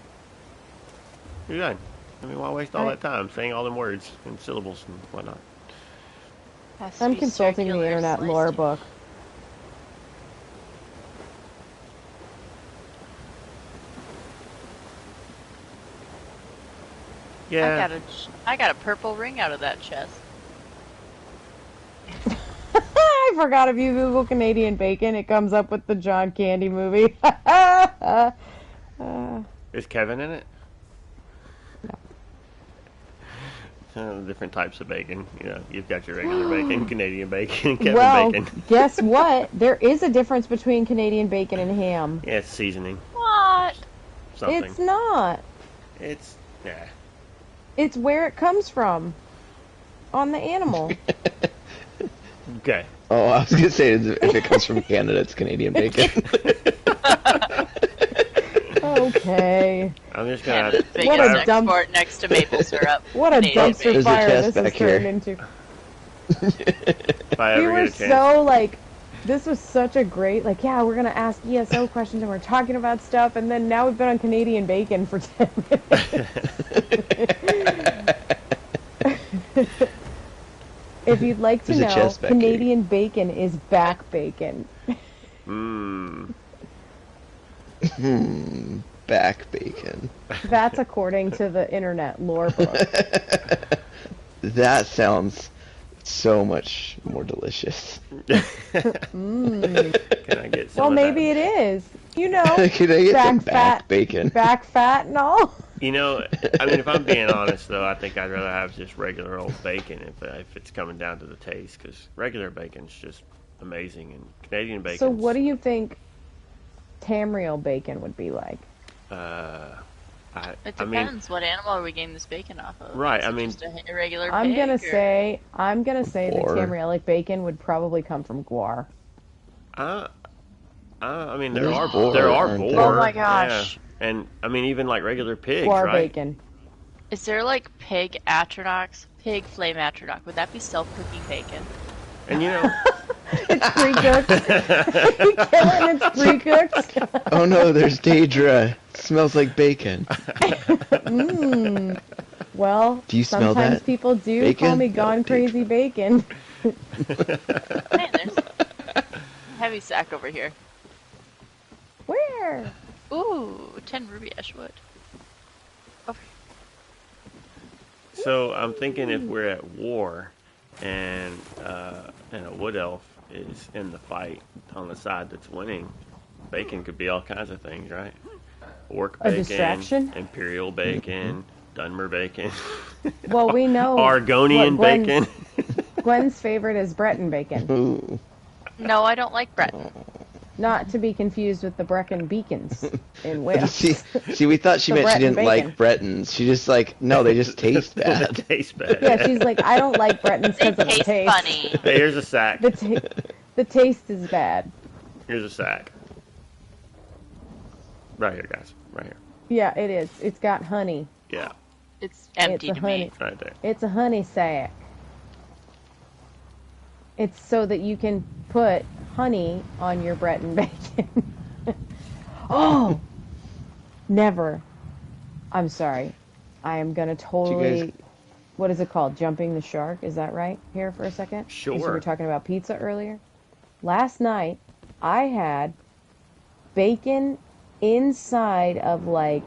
You're done. I mean, why waste all that time saying all them words and syllables and whatnot? Has to I'm be consulting the circular internet lore slicing. book. Yeah. I got a purple ring out of that chest. I forgot if you Google Canadian bacon, it comes up with the John Candy movie. Is Kevin in it? No. Different types of bacon. You've got your regular bacon, Canadian bacon, Kevin Well, bacon. guess what? There is a difference between Canadian bacon and ham. Yeah, it's seasoning. What? Something. It's not. It's yeah. It's where it comes from. On the animal. Okay. Oh, I was gonna say, if it comes from Canada, it's Canadian bacon. Okay. I'm just gonna. Canada's What a biggest dumb- export next to maple syrup. What a Canadian dumpster bacon. There's a fire chest this has back here. turned into. If I We ever were get a chance. so, like, this was such a great, like, yeah, we're going to ask ESO questions and we're talking about stuff, and then now we've been on Canadian bacon for 10 minutes. If you'd like to There's a know, chest back Canadian bacon is back bacon. Mmm. Back bacon. That's according to the internet lore book. That sounds so much more delicious. Mm. Can I get some Well, of maybe that? it is. You know, Can I get some back back fat bacon? back fat and all. You know, I mean, if I'm being honest, though, I think I'd rather have just regular old bacon if it's coming down to the taste, because regular bacon's just amazing, and Canadian bacon. So, what do you think Tamriel bacon would be like? It I mean, depends. What animal are we getting this bacon off of? Right, Is I it mean- just a regular I'm pig, gonna or- say the Or- Tamrielic bacon would probably come from Guar. I mean, there There's are boar, there are aren't boar. there? Oh my gosh. Yeah. And I mean, even like regular pigs, Guar right? bacon. Is there like pig atronachs? Pig flame atronach. Would that be self-cooking bacon? And you know, It's pre-cooked. You kill it and it's pre-cooked. Oh no, there's Daedra. Smells like bacon. Mmm. Well, Do you smell sometimes that? people do Bacon? call me No, Gone Crazy Bacon. Man, there's a heavy sack over here. Where? Ooh, 10 ruby ash wood. Over so I'm thinking if we're at war, and a wood elf is in the fight on the side that's winning, bacon could be all kinds of things, right? Orc A bacon, distraction? Imperial bacon, Dunmer bacon, Well, we know Argonian what bacon. Gwen's favorite is Breton bacon. Ooh. No, I don't like Breton. Not to be confused with the Brecon beacons in Wales. See, we thought she The meant she Breton didn't bacon. like Bretons. She just like, no, they just taste They bad. taste bad. Yeah, she's like, I don't like Bretons They because of the taste taste. funny. Hey, here's a sack. The taste is bad. Here's a sack. Right here, guys. Right here. Yeah, it is. It's got honey. Yeah, It's empty It's a to me. honey. right there. It's a honey sack. It's so that you can put honey on your Breton bacon. Oh! Never. I'm sorry. I am gonna totally... guys- What is it called? Jumping the shark? Is that right? Here for a second? 'Cause Sure. we were talking about pizza earlier. Last night, I had bacon inside of, like,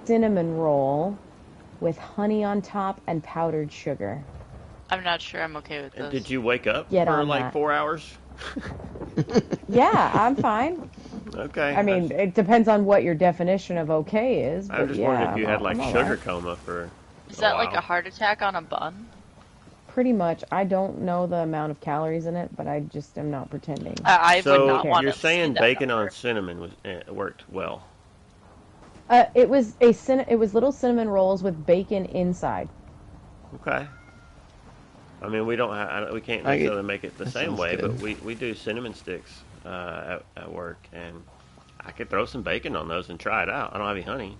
cinnamon roll with honey on top and powdered sugar. I'm not sure I'm okay with And this. did you wake up Get for on like that. 4 hours? Yeah, I'm fine. Okay. I mean, it depends on what your definition of okay is. I'm But just yeah, wondering if you had like I'm all sugar right. coma for. Is that like while. a heart attack on a bun? Pretty much. I don't know the amount of calories in it, but I just am not pretending. I would So not want you're to saying see that bacon number. on cinnamon was worked well? It was it was little cinnamon rolls with bacon inside. Okay. I mean, we don't we can't I get- necessarily make it the that same sounds way, good. but we do cinnamon sticks at work, and I could throw some bacon on those and try it out. I don't have any honey.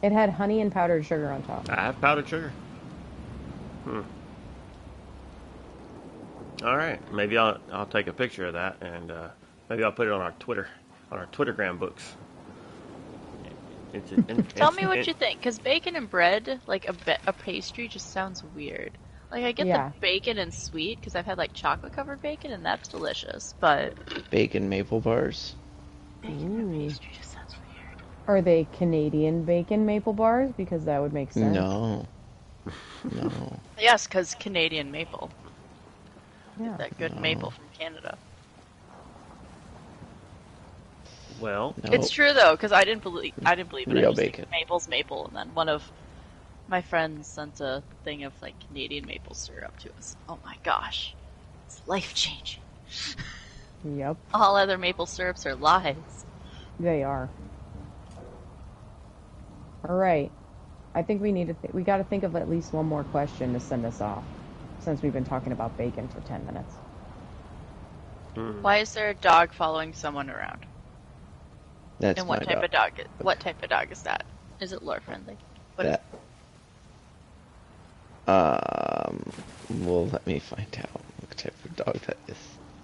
It had honey and powdered sugar on top. I have powdered sugar. All right, maybe I'll take a picture of that, and maybe I'll put it on our Twittergram books. Tell me what you think, because bacon and bread, like a pastry, just sounds weird. Like I get Yeah. the bacon and sweet because I've had like chocolate covered bacon and that's delicious, but Bacon maple bars. bacon and pastry just sounds weird. Are they Canadian bacon maple bars? Because that would make sense. No. No. Yes, because Canadian maple, Yeah. that good maple from Canada. Well, No. It's true though, because I didn't believe it. I Real was like, bacon. Maple's maple, and then one of my friends sent a thing of like Canadian maple syrup to us. Oh my gosh, it's life changing. Yep, All other maple syrups are lies. they are. All right. I think we need to. We got to think of at least one more question to send us off, since we've been talking about bacon for 10 minutes. Why is there a dog following someone around? That's And what my type dog. of dog? What type of dog is that? Is it lore friendly? What is That. Well, let me find out what type of dog that is.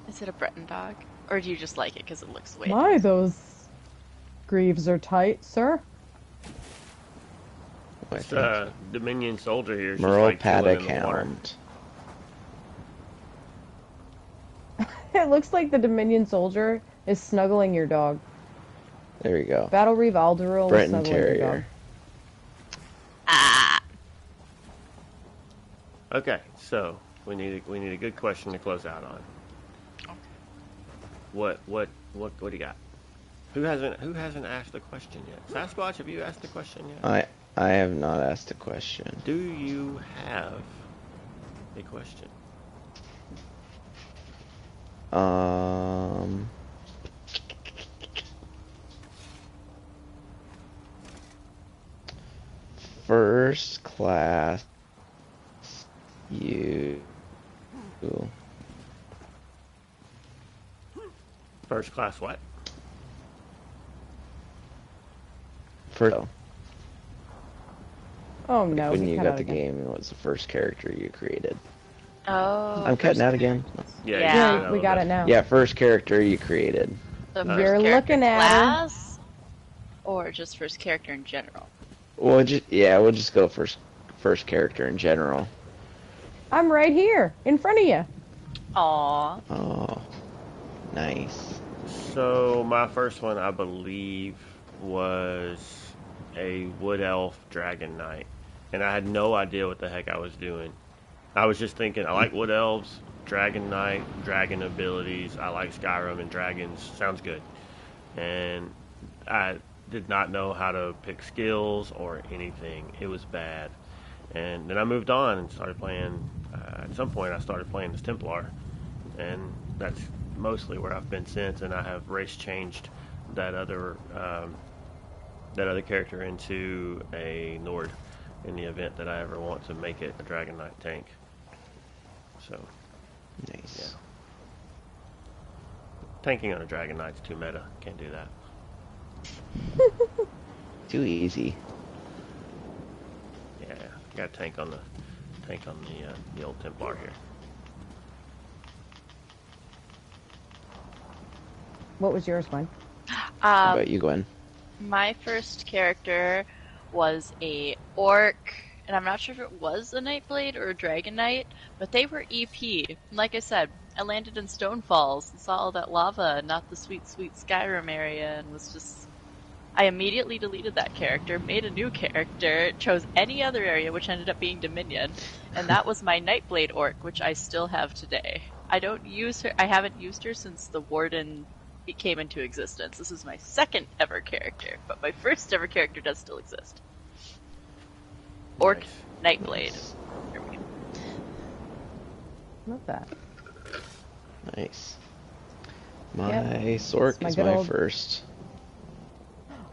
Is it a Breton dog, or do you just like it because it looks weird? My, those greaves are tight, sir. I it's think. Dominion soldier here. She's Merle like chilling Paddock in the water. Hound. It looks like the Dominion soldier is snuggling your dog. There we go. Battle Reeve Alderil is Breton snuggling your dog. Terrier. Ah. Okay, so we need a good question to close out on. What do you got? Who hasn't asked the question yet? Sasquatch, have you asked the question yet? I have not asked a question. Do you have a question? First class, you. First class what? First, Oh no! when he you cut got out the again. game, what was the first character you created? Oh. I'm cutting out again. Yeah, Yeah, we got it now. Yeah, first character you created. The You're first character looking at her. class, or just first character in general? We'll just go first character in general. I'm right here in front of you. Aw. Oh, nice. So my first one, I believe, was a Wood Elf Dragon Knight, and I had no idea what the heck I was doing. I was just thinking, I like Wood Elves, Dragon Knight, dragon abilities. I like Skyrim and dragons. Sounds good. And I did not know how to pick skills or anything. It was bad. And then I moved on and started playing. At some point, I started playing as Templar, and that's mostly where I've been since. And I have race changed that other character into a Nord in the event that I ever want to make it a Dragon Knight tank. So, Nice. yeah. Tanking on a Dragon Knight's too meta. Can't do that. Too easy. Yeah, got a tank on the old Templar here. What was yours, Gwen? How about you, Gwen? My first character was a orc, and I'm not sure if it was a Nightblade or a Dragon Knight, but they were EP. Like I said, I landed in Stonefalls and saw all that lava and not the sweet, sweet Skyrim area, and was just... I immediately deleted that character, made a new character, chose any other area, which ended up being Dominion, and that was my Nightblade orc, which I still have today. I don't use her. I haven't used her since the Warden came into existence. This is my second ever character, but my first ever character does still exist. Orc Nice. Nightblade. Nice. There we go. Love that. Nice. My Yep. Sork It's my is good my old- first.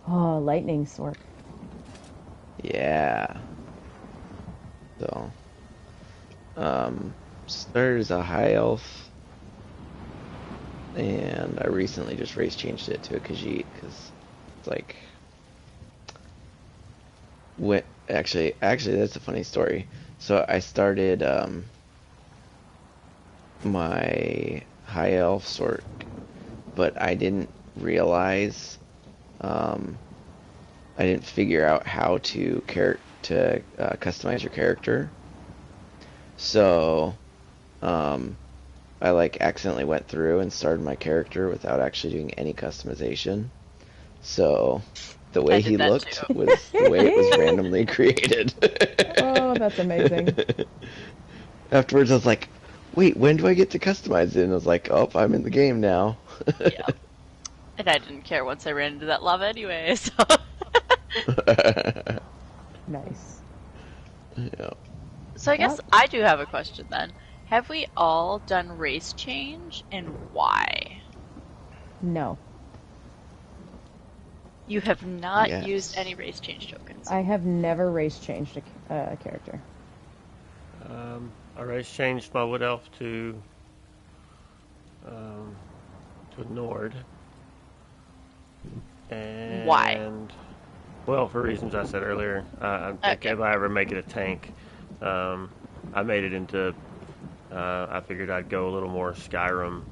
Oh, lightning sword. Yeah. So, started as a high elf, and I recently just race changed it to a Khajiit because it's like, actually that's a funny story. So I started my high elf Sork, but I didn't realize. I didn't figure out how to customize your character, so I like accidentally went through and started my character without actually doing any customization. So the way I did he that looked too. was the way it was randomly created. Oh, that's amazing. Afterwards, I was like, "Wait, when do I get to customize it?" And I was like, "Oh, I'm in the game now." Yeah. And I didn't care once I ran into that lava anyway, so... Nice. Yeah. So I guess I do have a question then. Have we all done race change, and why? No, You have not Yes. used any race change tokens. I have never race changed a character. I race changed my Wood Elf to Nord. And Why? Well, for reasons I said earlier. I think Okay. if I ever make it a tank, I made it into. I figured I'd go a little more Skyrim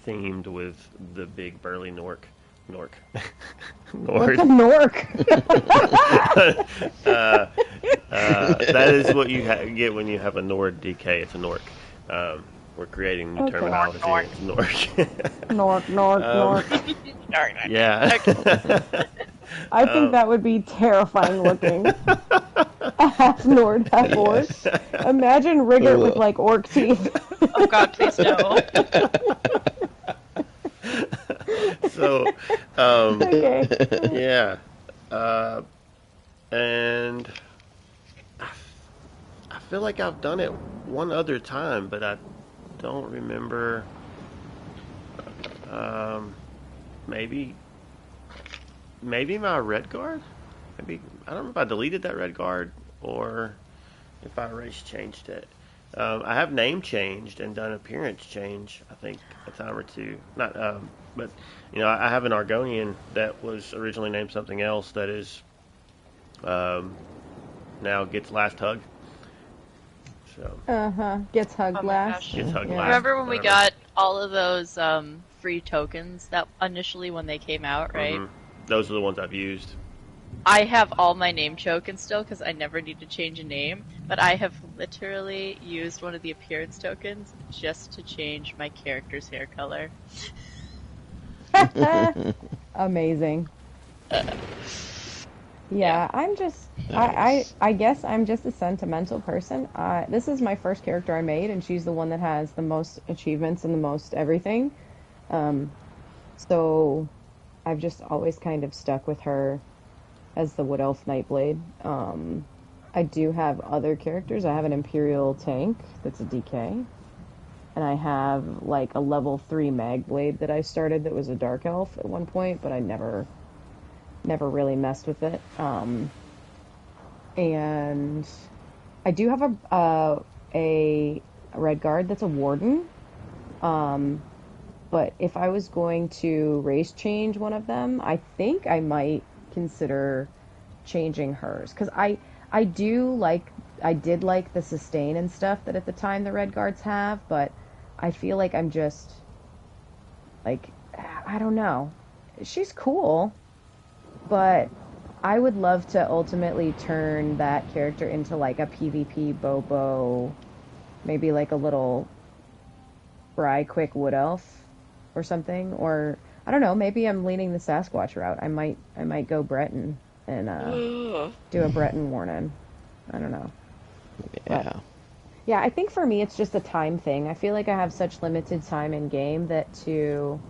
themed with the big burly Nork. Nord. What's a Nork? That is what you get when you have a Nord DK. It's a Nork. We're creating new Okay. terminology. Nork. Nork, nork, nork. Yeah. I think that would be terrifying looking. Half Nord, half orc. Yes. Imagine Rigert with like orc teeth. Oh God, please no. So, Okay. yeah. And I feel like I've done it one other time, but I don't remember. Maybe my red guard. Maybe I don't know if I deleted that red guard or if I race changed it. I have name changed and done appearance change. I think a time or two. Not, but I have an Argonian that was originally named something else that is now gets last hug. So Gets hugged Oh my last. gosh. gets hugged Yeah. last. Remember when we whatever. got all of those free tokens that initially when they came out, right? Mhm. Those are the ones I've used. I have all my name tokens still because I never need to change a name, but I have literally used one of the appearance tokens just to change my character's hair color. Amazing. Yeah, I'm just I guess I'm just a sentimental person. This is my first character I made, and she's the one that has the most achievements and the most everything. So I've just always kind of stuck with her as the Wood Elf Nightblade. I do have other characters. I have an Imperial tank that's a DK, and I have like a level 3 Magblade that I started that was a Dark Elf at one point, but I never really messed with it. And I do have a red guard that's a warden. But if I was going to race change one of them, I think I might consider changing hers because I did like the sustain and stuff that at the time the red guards have, but I feel like I'm just like I don't know. She's cool, but I would love to ultimately turn that character into like a PvP Bobo, maybe like a little Bry Quick Wood Elf or something. Or I don't know, maybe I'm leaning the Sasquatch route. I might go Breton and do a Breton Warden. I don't know. Yeah. Yeah, I think for me it's just a time thing. I feel like I have such limited time in game that to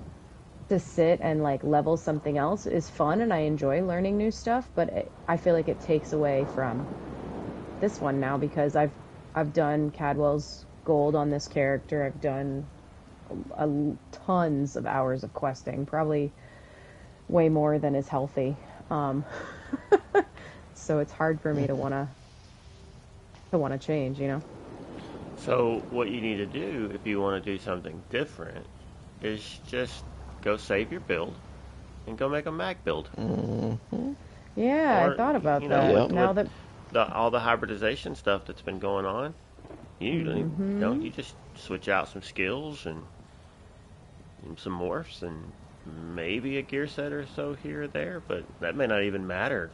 sit and like level something else is fun and I enjoy learning new stuff, but I feel like it takes away from this one now because I've done Cadwell's gold on this character. I've done tons of hours of questing, probably way more than is healthy. So it's hard for me to want to change, you know. So what you need to do if you want to do something different is just go save your build and go make a Mac build. Mm-hmm. Yeah, Or, I thought about you know, that. with- Now with that all the hybridization stuff that's been going on, you don't you just switch out some skills and some morphs and maybe a gear set or so here or there, but that may not even matter.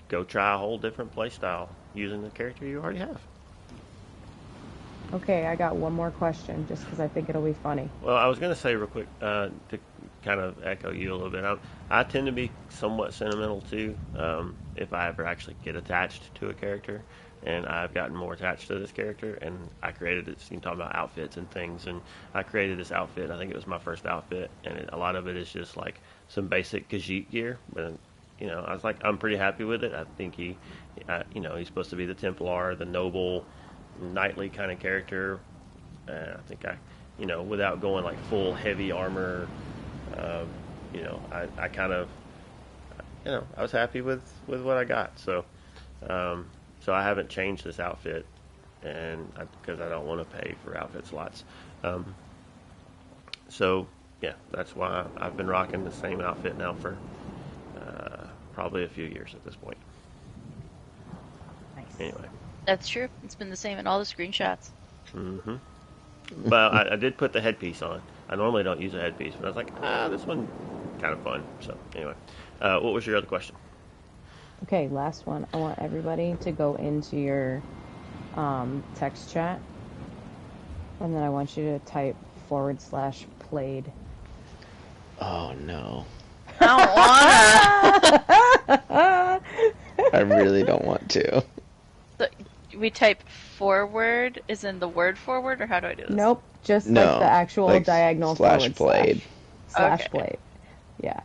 Go try a whole different playstyle using the character you already have. Okay, I got one more question just because I think it'll be funny. Well, I was going to say real quick to kind of echo you a little bit. I tend to be somewhat sentimental too. If I ever actually get attached to a character, and I've gotten more attached to this character, and I created this. You talk about outfits and things, and I created this outfit. I think it was my first outfit, and a lot of it is just like some basic Khajiit gear. But I was like, I'm pretty happy with it. I think he's supposed to be the Templar, the noble, knightly kind of character. I think without going like full heavy armor, I kind of, I was happy with what I got. So I haven't changed this outfit, and because I don't want to pay for outfit slots. So yeah, that's why I've been rocking the same outfit now for probably a few years at this point. Nice. Anyway. That's true. It's been the same in all the screenshots. Mm-hmm. Well, I did put the headpiece on. I normally don't use a headpiece, but I was like, this one kind of fun. So anyway, what was your other question? Okay, last one. I want everybody to go into your text chat And then I want you to type /played. Oh no. I don't wanna. I really don't want to. So, we type forward, is in the word forward, or how do I do this? Nope, just No, like the actual like diagonal /played. /played. Okay. Yeah,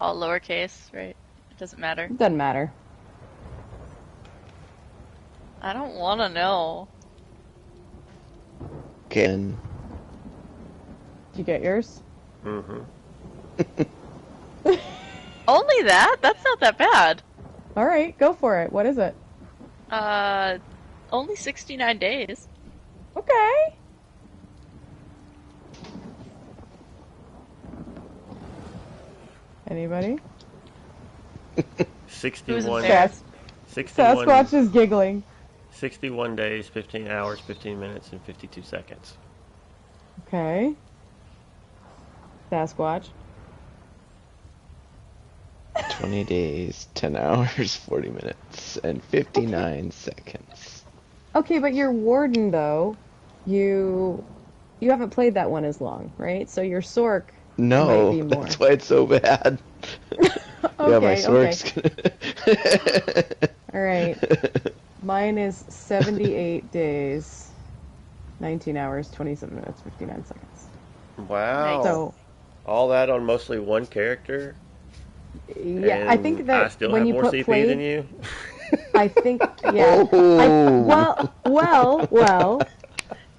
All lowercase, right? It doesn't matter. doesn't matter. I don't want to know. Okay. Did you get yours? Mm-hmm. Only that? That's not that bad. All right, go for it. What is it? Only 69 days. Okay. Anybody? 61, there? 61, Sasquatch is giggling. 61 days, 15 hours, 15 minutes, and 52 seconds. Okay. Sasquatch. 20 days, 10 hours, 40 minutes, and 59 seconds. Okay, but your warden though, you haven't played that one as long, right? So your Sork No, might be more. that's why it's so bad. Yeah, my Sork's gonna... All right. Mine is 78 days, 19 hours, 27 minutes, 59 seconds. Wow. So, All that on mostly one character? yeah, I think And that I still when have you more put CP played, than you? I think, yeah. Well.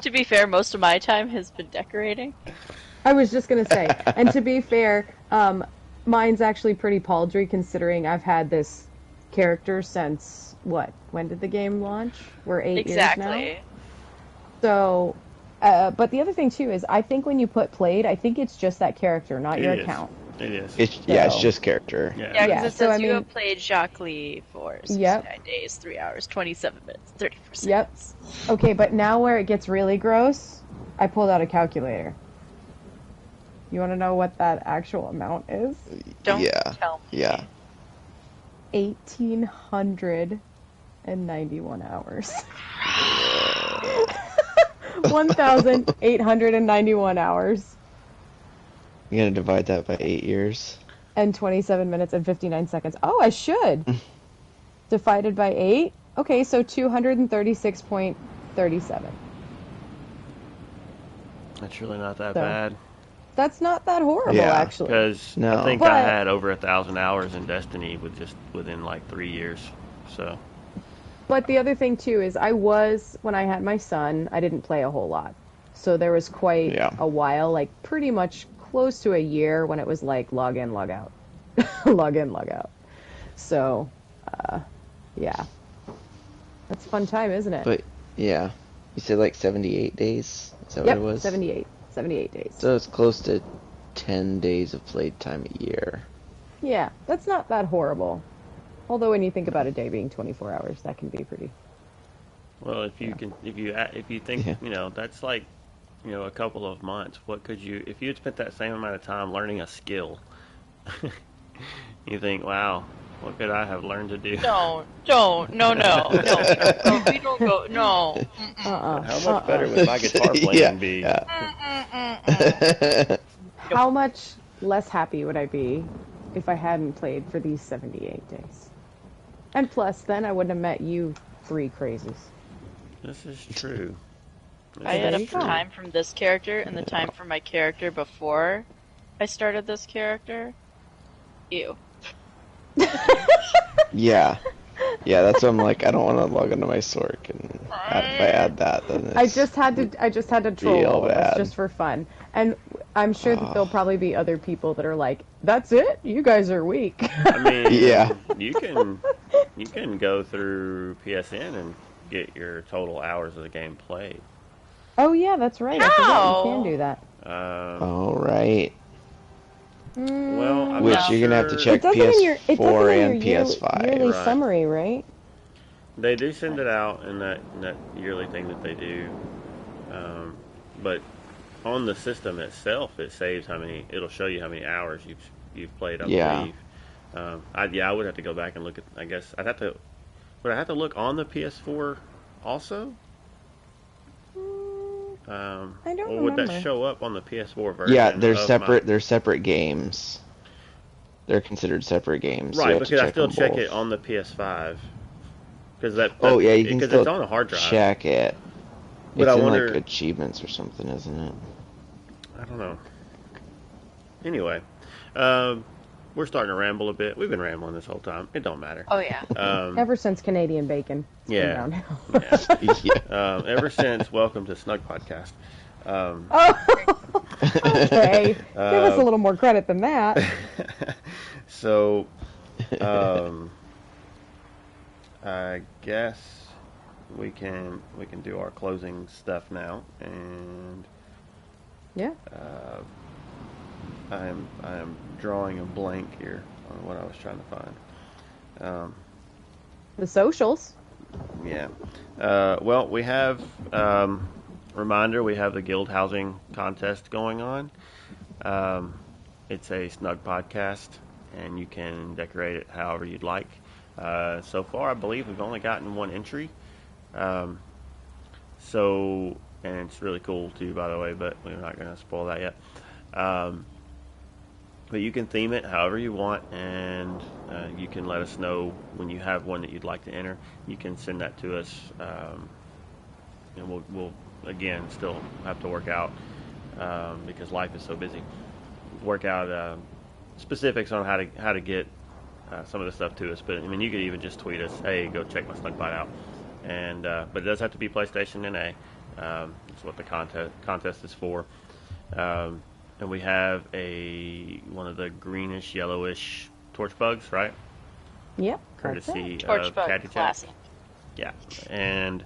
To be fair, most of my time has been decorating. I was just gonna say, and to be fair, mine's actually pretty paltry considering I've had this character since what? When did the game launch? We're 8 years now. Exactly. So, but the other thing too is I think when you put played, I think it's just that character, not your It is. account. It is. It's just character. Yeah, Yeah. because Yeah, it so says I you mean- have played Jacques Lee for 69 days, 3 hours, 27 minutes, 34 Yep. seconds. Okay, but now where it gets really gross, I pulled out a calculator. You want to know what that actual amount is? Don't Yeah. tell me. Yeah. 1,891 hours. 1,891 hours. You're gonna divide that by 8 years? And 27 minutes and 59 seconds. Oh, I should. Divided by 8? Okay, so 236.37. That's really not that So, bad. That's not that horrible, Yeah, actually. Because No. I think But- I had over 1,000 hours in Destiny within like 3 years. So But the other thing, too, is when I had my son, I didn't play a whole lot. So there was quite a while, like pretty much close to a year when it was like log in, log out. Log in, log out. So, yeah. That's a fun time, isn't it? But, yeah. You said like 78 days? Is that Yep, what it was? 78 days. So it's close to 10 days of played time a year. Yeah, that's not that horrible. Although when you think about a day being 24 hours, that can be pretty. well, if you think Yeah. that's like a couple of months. What could you if you had spent that same amount of time learning a skill? You think, wow, what could I have learned to do? No, we don't go, no. How much better would my guitar playing be? Yeah. How much less happy would I be if I hadn't played for these 78 days? And plus, then I wouldn't have met you 3 crazies. This is true. I had there a you go. time from this character and the time from my character before I started this character. Ew. Yeah. Yeah, that's what I'm like, I don't want to log into my Sork, and if I add that, then it's... I just had to troll real all of us bad. just for fun. And I'm sure that there'll probably be other people that are like, "That's it? You guys are weak." I mean, Yeah. you can go through PSN and get your total hours of the game played. Oh yeah, that's right. I forgot How? you can do that. All right. Well, I'm Which not you're gonna have to sure. check PS4 and PS5. yearly Right. summary, right? They do send it out in that yearly thing that they do, but on the system itself, it saves it'll show you how many hours you've played. I Yeah. believe. I would have to go back and look at. I guess would I have to look on the PS4 also? I don't Or would that remember. show up on the PS4 version? Yeah, they're of separate. They're separate games. They're considered separate games. So you Right, have to because I check still them check both. it on the PS5. Because Oh yeah, you can because still it's on a hard drive. check it. But It's I in wonder. like achievements or something, isn't it? I don't know. Anyway, we're starting to ramble a bit. We've been rambling this whole time. It don't matter. Oh yeah. Ever since Canadian bacon, it's been Yeah. downhill. Yeah. Ever since Welcome to Snugpod Cast. Oh, okay. Give us a little more credit than that. So, I guess we can do our closing stuff now, and Yeah. I am drawing a blank here on what I was trying to find. The socials. Yeah. Well, we have reminder. We have the guild housing contest going on. It's a snug podcast, and you can decorate it however you'd like. So far, I believe we've only gotten one entry. So, and it's really cool too, by the way. But we're not going to spoil that yet. But you can theme it however you want, and you can let us know when you have one that you'd like to enter. You can send that to us, and we'll again still have to work out because life is so busy. Work out specifics on how to get some of the stuff to us. But I mean, you could even just tweet us, "Hey, go check my Snugpod out." And but it does have to be PlayStation NA. That's what the contest is for. And we have one of the greenish, yellowish torch bugs, right? Yep. Courtesy of Torchbug Caddy classic. Yeah, and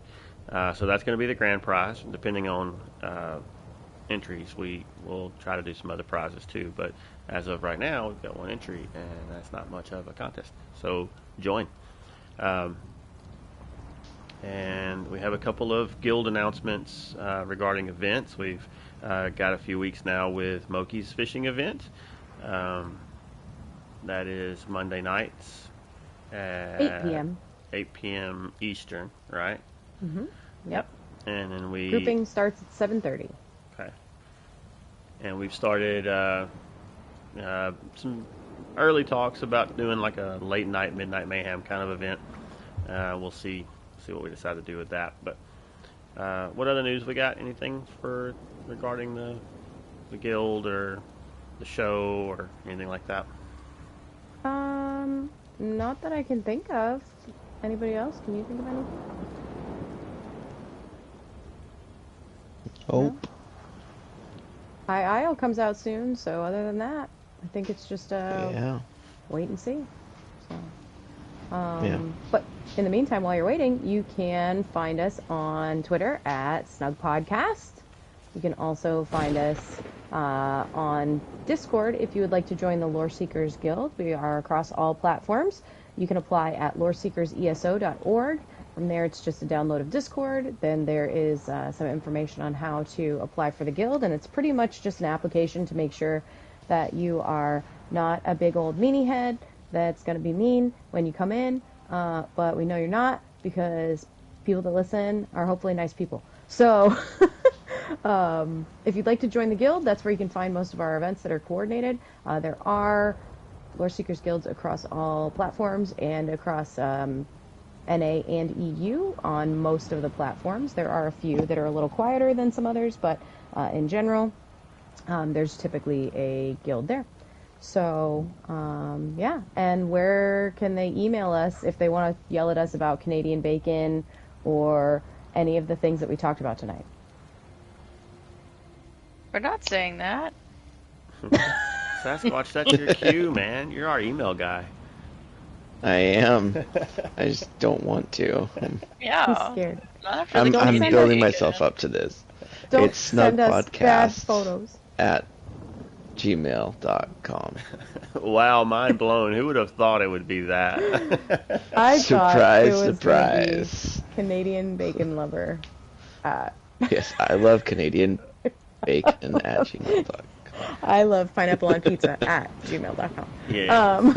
so that's going to be the grand prize. Depending on entries, we will try to do some other prizes too. But as of right now, we've got one entry, and that's not much of a contest. So join. And we have a couple of guild announcements regarding events. We've got a few weeks now with Moki's fishing event. That is Monday nights at 8 p.m. 8 p.m. Eastern, right? Mm-hmm. Yep. And then Grouping starts at 7:30. Okay. And we've started some early talks about doing like a late night, midnight mayhem kind of event. We'll see what we decide to do with that. But what other news we got? Anything regarding the guild or the show or anything like that? Not that I can think of. Anybody else? Can you think of anything? Hope. High Isle comes out soon, so other than that, I think it's just Yeah. wait and see. So, Yeah. But in the meantime, while you're waiting, you can find us on Twitter at SnugPodcast. You can also find us on Discord if you would like to join the Lore Seekers Guild. We are across all platforms. You can apply at loreseekerseso.org. From there, it's just a download of Discord. Then there is some information on how to apply for the guild, and it's pretty much just an application to make sure that you are not a big old meanie head that's going to be mean when you come in, but we know you're not because people that listen are hopefully nice people. So if you'd like to join the guild, that's where you can find most of our events that are coordinated. There are Lore Seekers Guilds across all platforms and across NA and EU on most of the platforms. There are a few that are a little quieter than some others, but in general, there's typically a guild there. So, yeah. And where can they email us if they want to yell at us about Canadian bacon or any of the things that we talked about tonight? We're not saying that. Sasquatch, that's your cue, man. You're our email guy. I am. I just don't want to. Yeah. I'm scared. Not after I'm the Canadian building bacon. myself up to this. Don't It's send us bad snugpodcast photos. at gmail.com. Wow, mind blown. Who would have thought it would be that? I thought it was Surprise. Canadian bacon lover. Yes, I love Canadian bacon at gmail.com. I love pineapple on pizza at gmail.com. Yeah.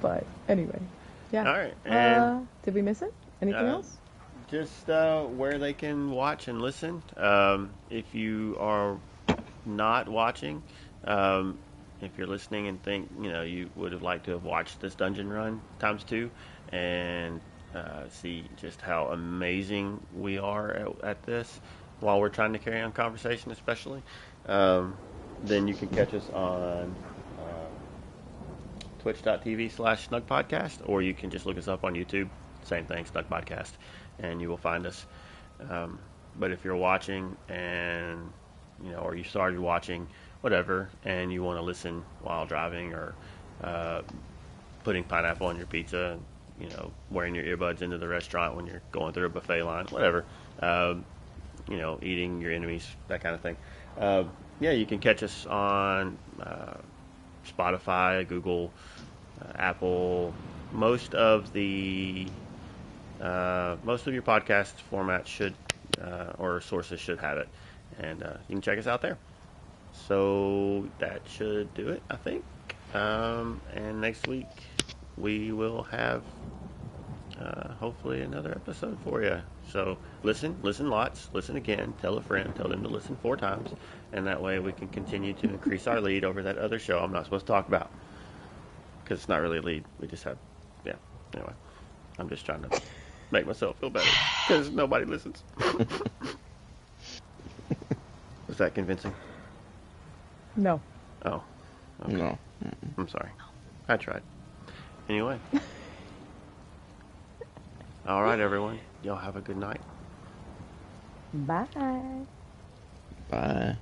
But anyway, yeah. All right. And Did we miss it? Anything Uh, else? just where they can watch and listen. If you are not watching, um, if you're listening and think you would have liked to have watched this dungeon run times two, and see just how amazing we are at this while we're trying to carry on conversation, especially, then you can catch us on twitch.tv/snugpodcast, or you can just look us up on YouTube. Same thing, Snugpodcast, and you will find us. Um, but if you're watching and or you started watching, whatever, and you want to listen while driving or uh, putting pineapple on your pizza, wearing your earbuds into the restaurant when you're going through a buffet line, whatever, um, eating your enemies, that kind of thing. Yeah, you can catch us on Spotify, Google, Apple, most of your podcast formats should or sources should have it, and you can check us out there. So that should do it, I think. And next week we will have hopefully another episode for you. So listen lots, listen again, tell a friend, tell them to listen 4 times, and that way we can continue to increase our lead over that other show I'm not supposed to talk about, because it's not really a lead. We just have, yeah. Anyway, I'm just trying to make myself feel better because nobody listens. Was that convincing? No. Oh, okay. No. I'm sorry. I tried. Anyway. All right, everyone. Y'all have a good night. Bye. Bye.